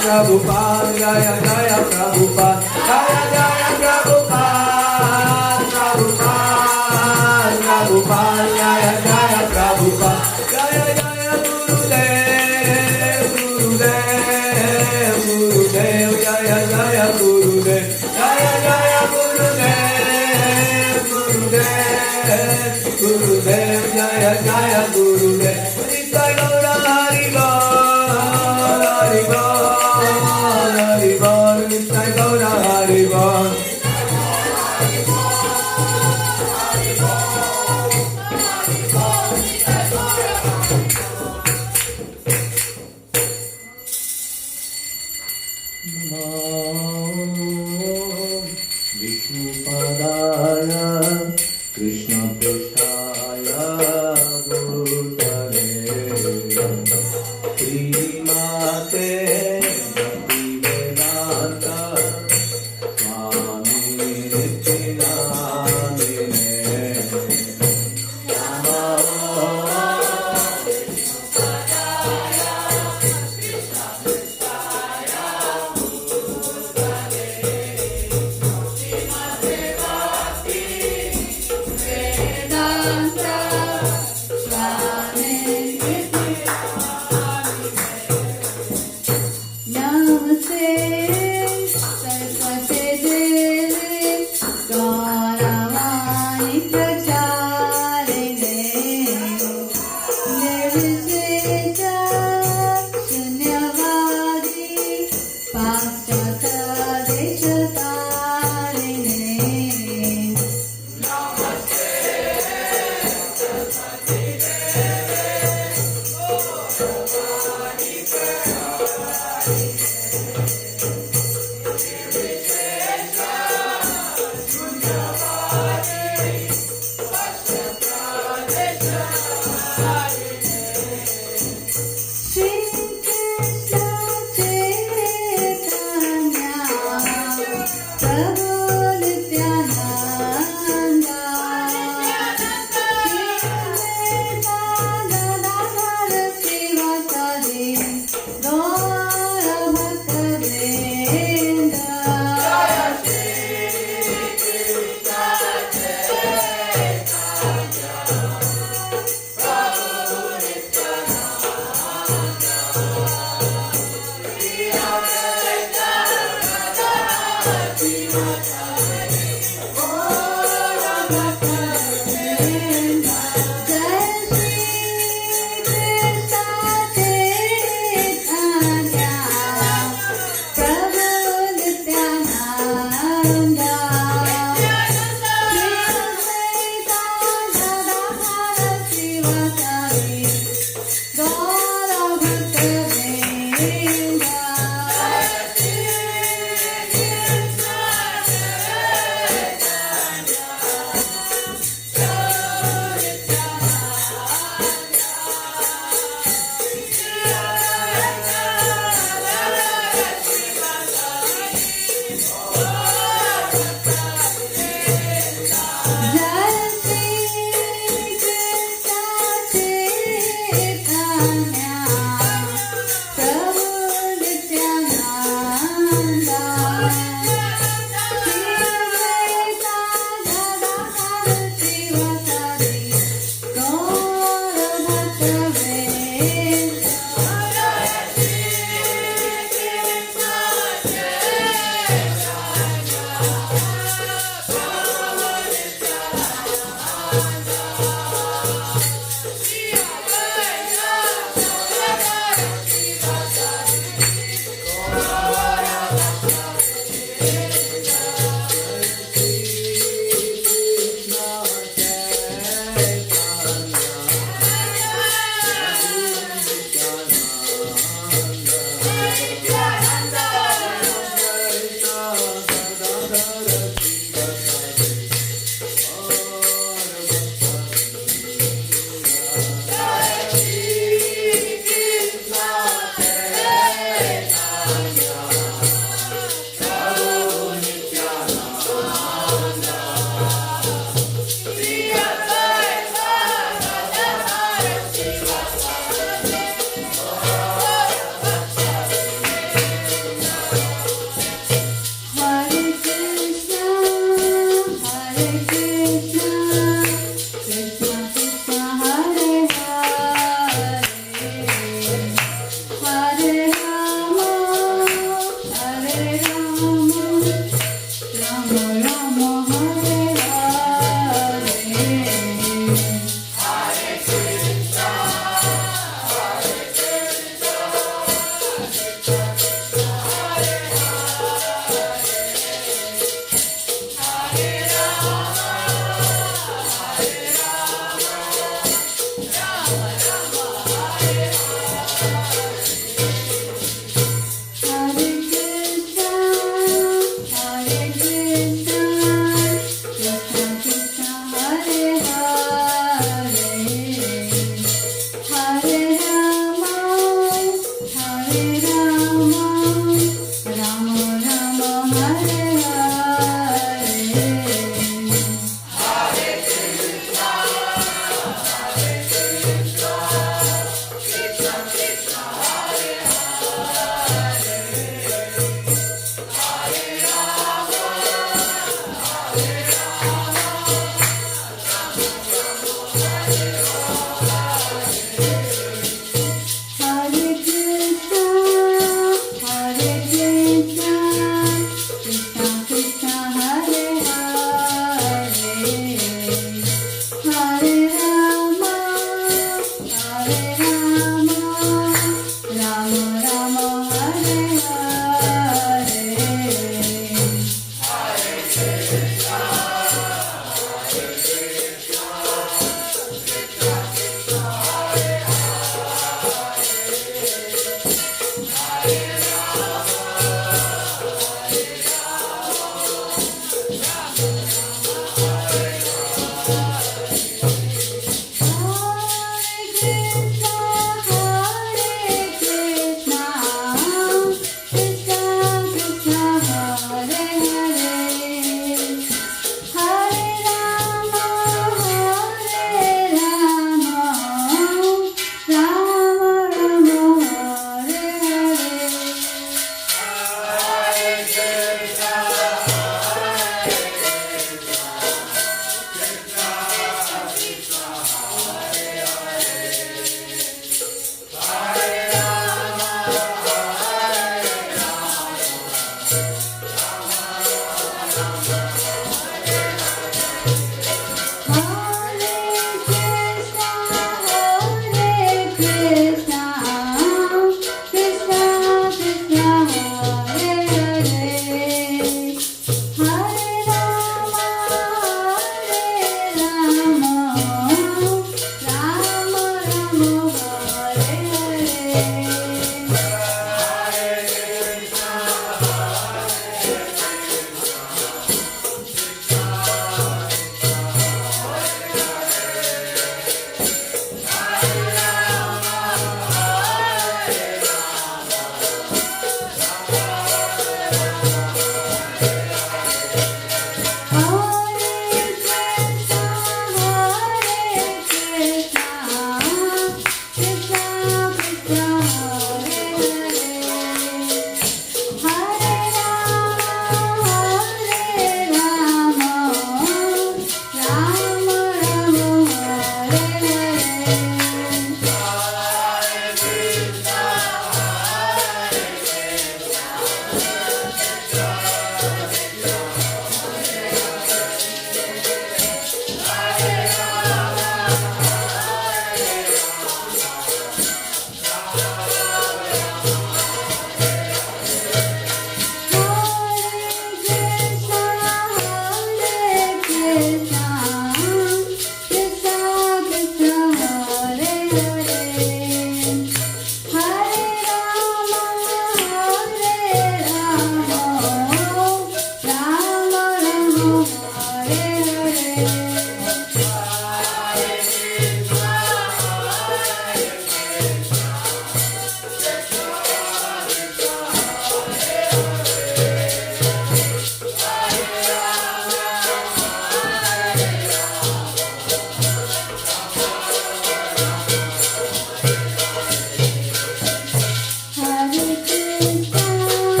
Prabhupada, Jaya Jaya Prabhupada, Jaya Jaya Prabhupada, Prabhupada, Prabhupada, Jaya Jaya Prabhupada, Jaya Jaya Gurudev, Gurudev, Gurudev, Jaya Jaya Gurudev, Jaya Jaya Gurudev, Gurudev, Gurudev, Jaya Jaya Gurudev, Nitai Gaura Hari Bol, Hari Bol, Hari Bol, Nitai Gaura Hari Bol. Vishnupadaya Krishna Prishthaya Bhutale Srimate Bhaktivedanta Swami Nityanamine Prabhu Nityananda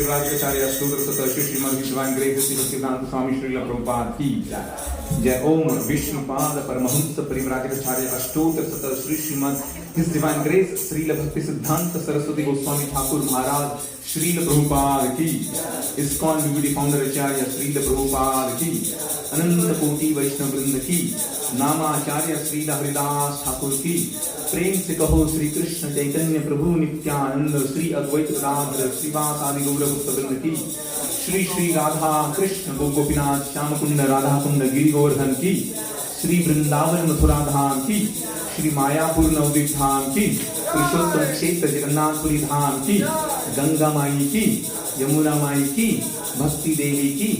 परिव्राजकाचार्य अष्टोत्तर शत Shri Srimad divine grace Shri Bhaktivedanta Swami Srila Prabhupada की जय। ओम विष्णुपाद परमहंस परिव्राजकाचार्य अष्टोत्तर शत Shri Srimad his divine grace Srila Bhakti Siddhanta Saraswati Goswami Thakur Maharaj Srila Prabhupada की। इस्कॉन विभूति फाउंडर आचार्य श्रील प्रभुपाद की। अनंत कोटि वैष्णव वृंद की। नामाचार्य श्रील हरिदास ठाकुर की। प्रेम से कहो श्री कृष्ण चैतन्य प्रभु नित्यानंद श्री अद्वैत गदाधर श्रीवास आदि गौर भक्त वृंद की। श्री श्री राधा कृष्ण गोपीनाथ श्याम कुंड राधा कुंड गिरि गोवर्धन की। श्री वृंदावन मथुरा धाम की। श्री मायापुर नवद्वीप धाम की। पुरुषोत्तम क्षेत्र जगन्नाथपुरी धाम की। गंगा माई की। यमुना माई की। भक्ति देवी की।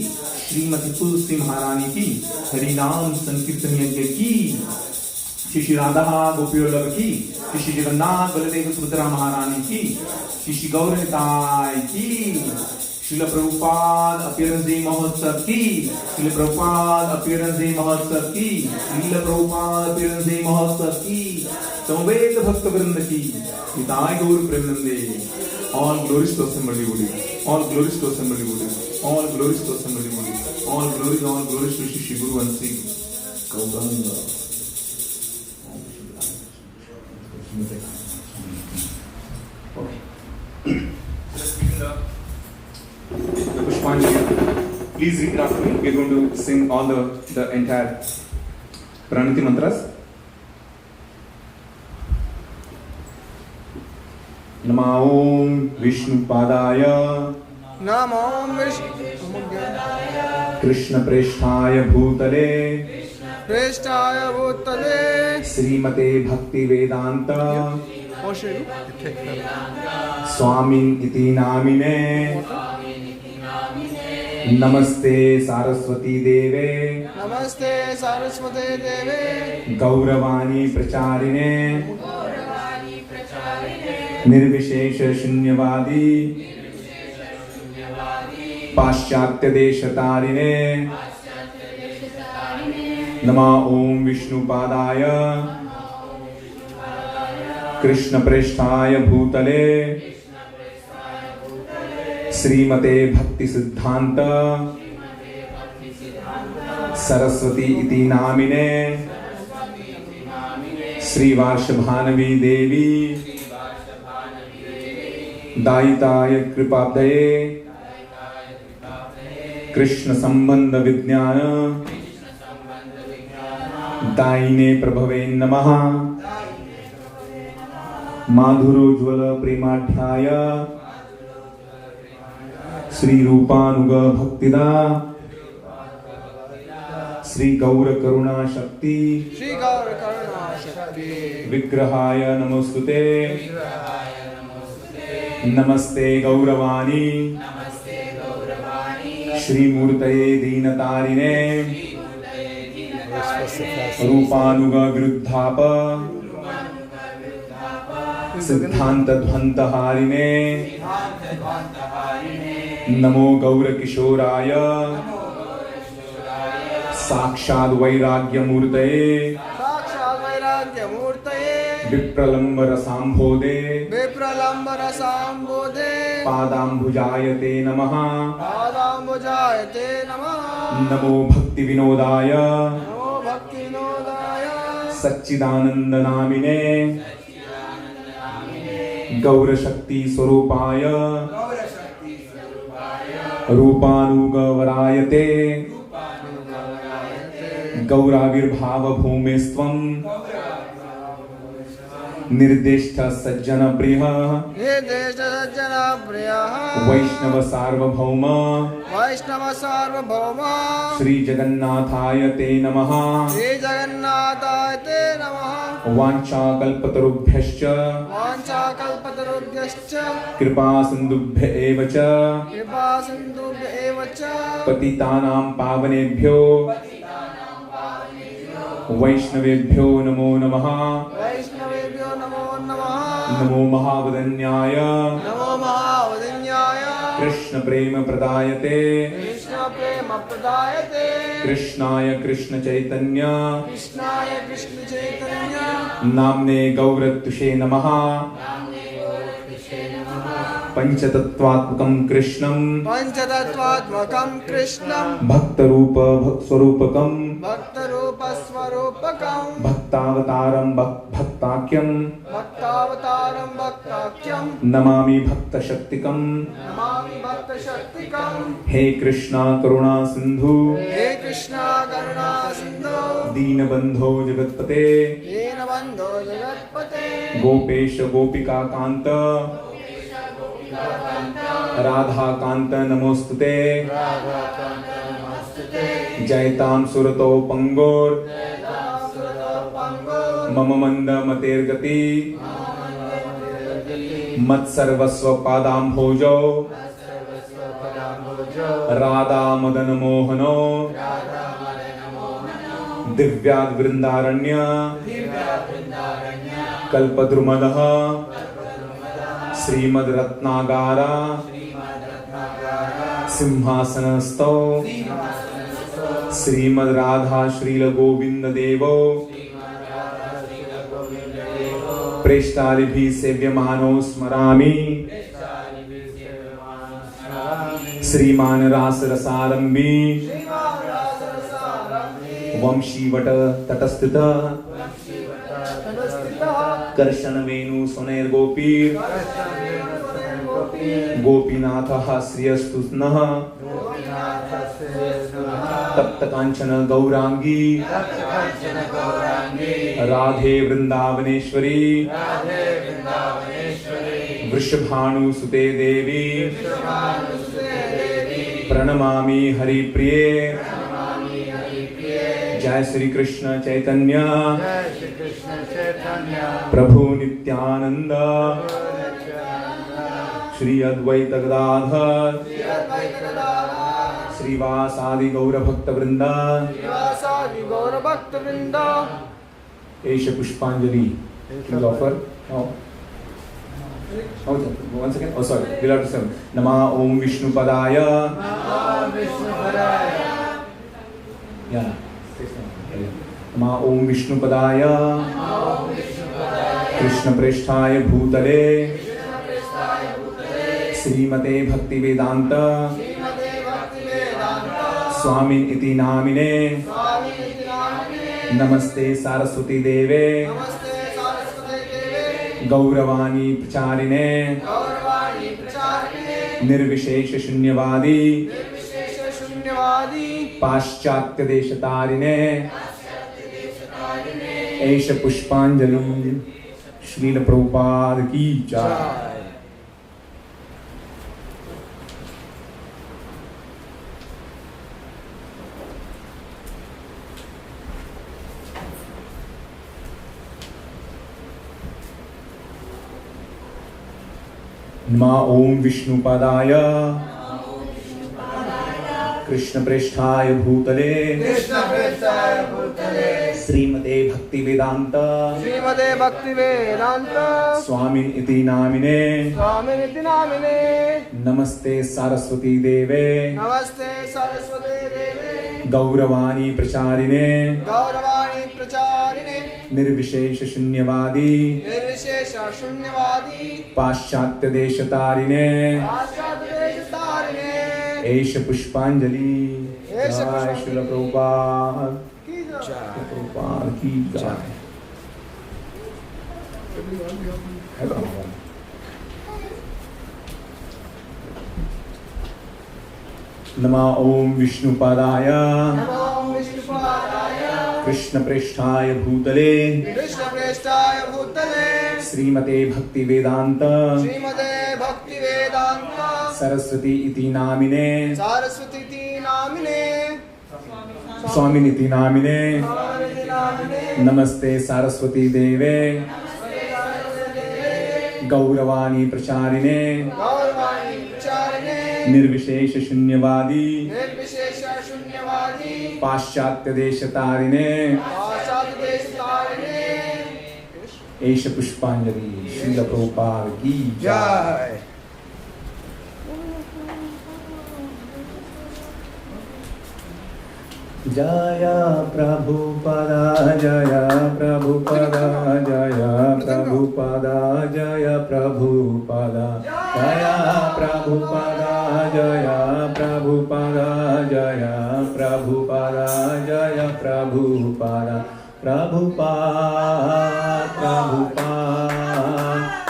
श्रीमती तुलसी महारानी की। हरिनाम संकीर्तन यज्ञ की। श्री राधा गोपी वल्लभ की। श्री जगन्नाथ बलदेव सुभद्रा महारानी की। श्री गौर निताय की। श्रील प्रभुपाद अपीयरेंस डे महोत्सव की। श्रील प्रभुपाद अपीयरेंस डे महोत्सव की। श्रील प्रभुपाद अपीयरेंस डे महोत्सव की। समवेत भक्त वृंद की। निताय गौर प्रेमानंदे। All glories to Assembly Body. All glories to Assembly Body. All glories to Assembly Body. All glories to Shri Guru and Sri Gauranga. Please repeat after me. We are going to sing all the entire Pranati mantras. Namo Om Vishnupadaya. Namo Om Vishnupadaya. Krishna Presthaya Bhutale. Presthaya Bhutale. Srimate Bhakti Vedanta. Swamin iti namine. नमस्ते सारस्वती देवे। नमस्ते सारस्वती देवे। गौरवाणी प्रचारिणे। निर्विशेष शून्यवादी। पाश्चात्य देश तारिणे। नमः ओम विष्णुपादाय। कृष्ण प्रेष्ठाय भूतले। श्रीमते भक्ति सिद्धांत सरस्वती इति नामिने। श्री वार्षभानवी देवी दायिताय कृपाब्धये। कृष्ण संबंध विज्ञान दायिने प्रभवे नमः। माधुरोज्वल प्रेमाढ्याय श्री रूपानुग भक्तिदा। श्री गौर करुणा शक्ति। श्री गौर करुणा शक्ति। विग्रहाय नमोस्तुते। नमस्ते गौरवाणी। श्री मूर्तये दीनतारिणे। रूपानुग विरुद्धाप सिद्धांत ध्वंतहारिणे। नमो गौर किशोराय। साक्षात् वैराग्य मूर्तये। साक्षात् वैराग्य मूर्तये। विप्रलंब रसाम्भोदे। विप्रलंब रसाम्भोदे। पादाम्बुजायते नमः। पादाम्बुजायते नमः। नमो भक्ति विनोदाय। नमो भक्ति विनोदाय। सच्चिदानंद नामिने। गौर शक्ति स्वरूपाय। रूपानुगवरायते। गौराविर्भाव भूमेस्त्वं। निर्दिष्ट सज्जन प्रिय। निर्दिष्ट सज्जन प्रिय। वैष्णव सार्वभौम। वैष्णव सार्वभौम। श्री जगन्नाथाय ते नमः। श्री जगन्नाथाय ते नमः। वाञ्छाकल्पतरुभ्यश्च। वाञ्छाकल्पतरुभ्यश्च। कृपा सिन्धुभ्य एव च। कृपा सिन्धुभ्य एव च। पतितानां पावनेभ्यो। वैष्णवेभ्यो नमो नमः। वैष्णवेभ्यो नमो नमः। नमो महावदन्याय। नमो महावदन्याय। कृष्ण प्रेम प्रदायते। कृष्ण प्रेम प्रदायते। कृष्णाय कृष्ण चैतन्य। कृष्णाय कृष्ण चैतन्य। नाम्ने गौरत्युषे नमः। पंचतत्वात्मकं कृष्णं पंचतत्वात्मकं कृष्णं भक्तरूप स्वरूपकं भक्तरूपस्वरूपकं भक्तावतारं भक्ताख्यं भक्तावतारं भक्ताख्यं नमामि भक्तशक्तिकं नमामि भक्तशक्तिकं हे कृष्णा करुणा सिंधु हे कृष्णा करुणा सिंधु दीनबंधो जगत्पते दीनबन्धो जगत्पते गोपेश गोपिका कांत राधा कांत नमोस्तुते जयतां सुरतो पंगोर मम मंद मतेर्गति मत्सर्वस्व पादाम्भोजो राधा मदन मोहनो दिव्याद् वृंदारण्य कल्पद्रुमदः श्रीमद् रत्नागारा सिंहासनस्थो श्रीमद् राधा श्रील गोविंद देवो प्रेष्ठादिभिः सेव्यमानो स्मरामि श्रीमान रास रसारंभी वंशीवट तटस्थित कर्षण वेणु सुनैर्गोपीर गोपीनाथः श्रियस्तु नः तप्त कांचन गौरांगी राधे वृंदावनेश्वरी वृषभानुसुते देवी प्रणमामि हरिप्रिये जय श्री कृष्ण चैतन्य प्रभु नित्यानंद श्री अद्वैत गदाधर श्रीवासादि गौर भक्त वृंद एष पुष्पांजलि offer one second. Oh, sorry. We'll have to say. Nama Om Vishnupadaya. Yeah. Nama Om Vishnupadaya. Krishna Presthaya Bhutale. Srimate Bhakti Vedanta. Swamin Iti Namine. Namaste Saraswati Deve. गौरवाणी प्रचारिणे निर्विशेष शून्यवादी पाश्चात्य देशतारिणे ऐश पुष्पांजलि श्रील प्रभुपाद की जय। नमः ओम विष्णुपादाय कृष्ण प्रेष्ठाय भूतले श्रीमते भक्ति वेदांत स्वामिन इति नामिने नमस्ते सरस्वती देवे गौरवाणी प्रचारिणे निर्विशेष शून्यवादी पाश्चात्य देशतारिणे ऐश पुष्पांजलि जय श्रील प्रभुपाद की जय। नमः ओम विष्णुपादाय कृष्ण प्रेष्ठाय भूतले श्रीमते भक्ति वेदांत सरस्वती इति नामिने स्वामिनिति नामिने नमस्ते सरस्वती देवे गौरवाणी प्रचारिणे निर्विशेष शून्यवादी पाश्चात्य देशतारिणे ऐश पुष्पांजलि श्रील प्रभुपाद की जय। जय प्रभुपादा जय प्रभुपादा जय प्रभुपादा जय Prabhupada Prabhupada, Jaya Prabhupada, Jaya Prabhupada, Jaya Prabhupada, Prabhupada, Prabhupada,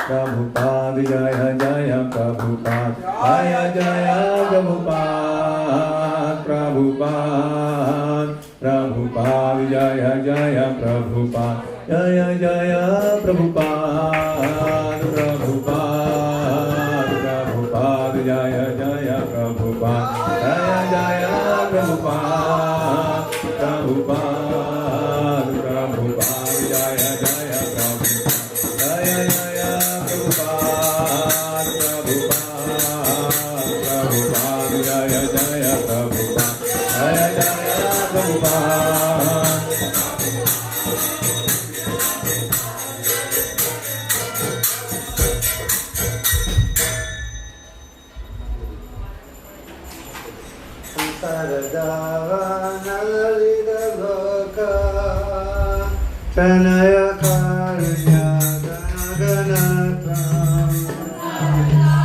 Prabhupada, Jaya Jaya Prabhupada, Jaya Jaya Prabhupada, Prabhupada, Prabhupada, Jaya Jaya Prabhupada, Jaya Jaya Prabhupada, Prabhupada, Prabhupada, Jaya Jaya Prabhupada, Jaya Jaya Prabhupada, Prabhupada, Prabhupada, Jaya Jaya Prabhupada, Jaya Jaya Prabhupada, Prabhupada, Prabhupada, Jaya Jaya Prabhupada, Jaya Jaya Prabhupada. Tanaya karunya ganagatam Jaya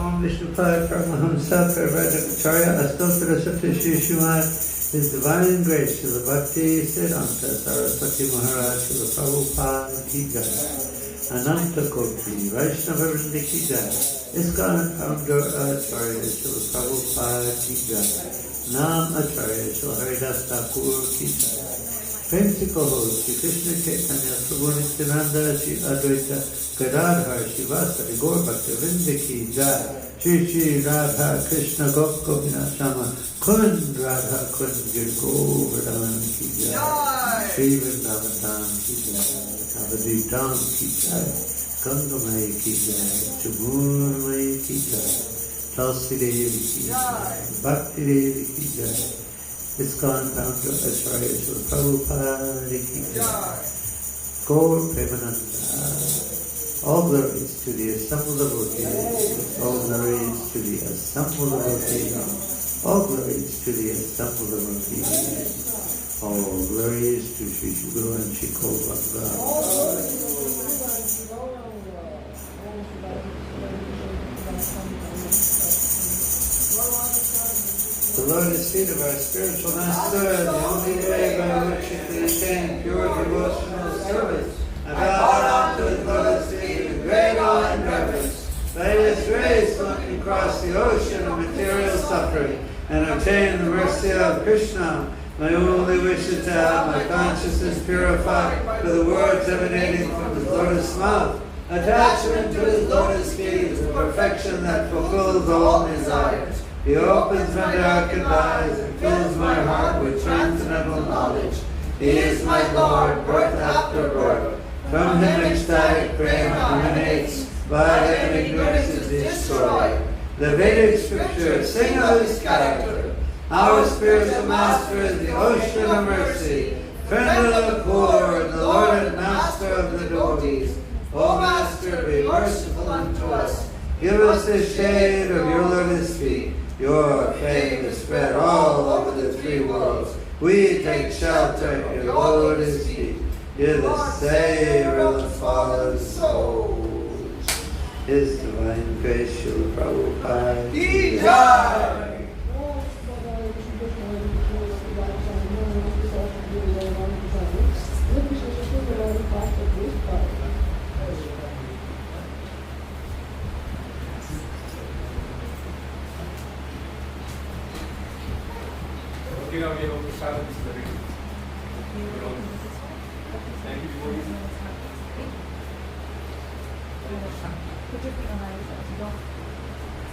Om Vishnupada Paramahamsa Parvadacharya Astotra Satya Shri Srimad His Divine Grace Srila Bhakti Siddhanta Saraswati Maharaj Srila Prabhupada Ki Jai Ananta Koti Vaishnava Vrinda Ki Jai ISKCON Founder Acharya Srila Prabhupada Ki Jai Nam Acharya Srila Haridas Thakur Ki Jai Prem se kaho Shri Krishna Chaitanya Prabhu Nityananda Shri Advaita Gadadhar Shri Vyasa Gaur Bhaktivinoda Ki Jai Shri Shri Radha Krishna Gop Gopinath Shama Kund Radha Kund Gir Govardhan Ki Jai Shri Vrindavan Dham Ki Jai Navadvip Dham Ki Jai Gangamai Ki Jai Chamurmai Ki Jai Tulsi Devi Ki Jai Bhakti Devi Ki Jai ISKCON Founder Acharya Srila Prabhupada Ki Jai Gaur Premananda. All glories to the assembled devotees. All glories to the assembled devotees. All glories to the assembled devotees. All glories to Sri Guru and Sri Prabhupada. The lotus feet of our spiritual master, the only way by which we can attain pure devotional service. I bow down to his lotus feet with great awe and reverence. By his grace, one can cross the ocean of material suffering and obtain the mercy of Krishna. My only wish is to have my consciousness purified by the words emanating from his lotus mouth. Attachment to his lotus feet is the perfection that fulfills all desires. He opens my darkened eyes and fills my heart with transcendental knowledge. He is my Lord, birth after birth. From him ecstatic prema emanates, by him ignorance is destroyed. The Vedic scriptures sing of his character. Our spiritual master is the ocean of mercy, friend of the poor, and the Lord and master of the devotees. O Master, be merciful unto us. Give us the shade of your lotus feet. Your fame is spread all over the three worlds. We take shelter at your lotus feet. You're the savior of the fallen souls. His divine grace, Srila Prabhupada Ki Jai.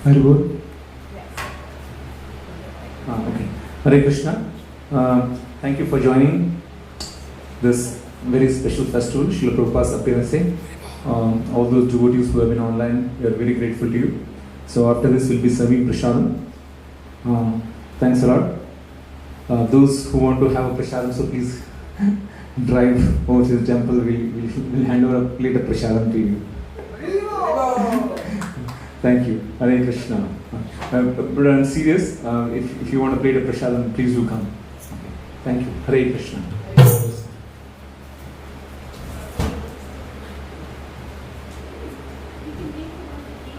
Hare Bol. Okay. Hare Krishna. Thank you for joining this very special festival, Srila Prabhupada's appearance day. All those devotees who have been online, we are very grateful to you. So after this, we'll be serving prasadam. Thanks a lot. Those who want to have a prasadam, so please drive over to the temple. We'll hand over a plate of prasadam to you. Thank you. Hare Krishna. But I'm serious. If you want a plate of prasadam, please do come. Okay. Thank you. Hare Krishna.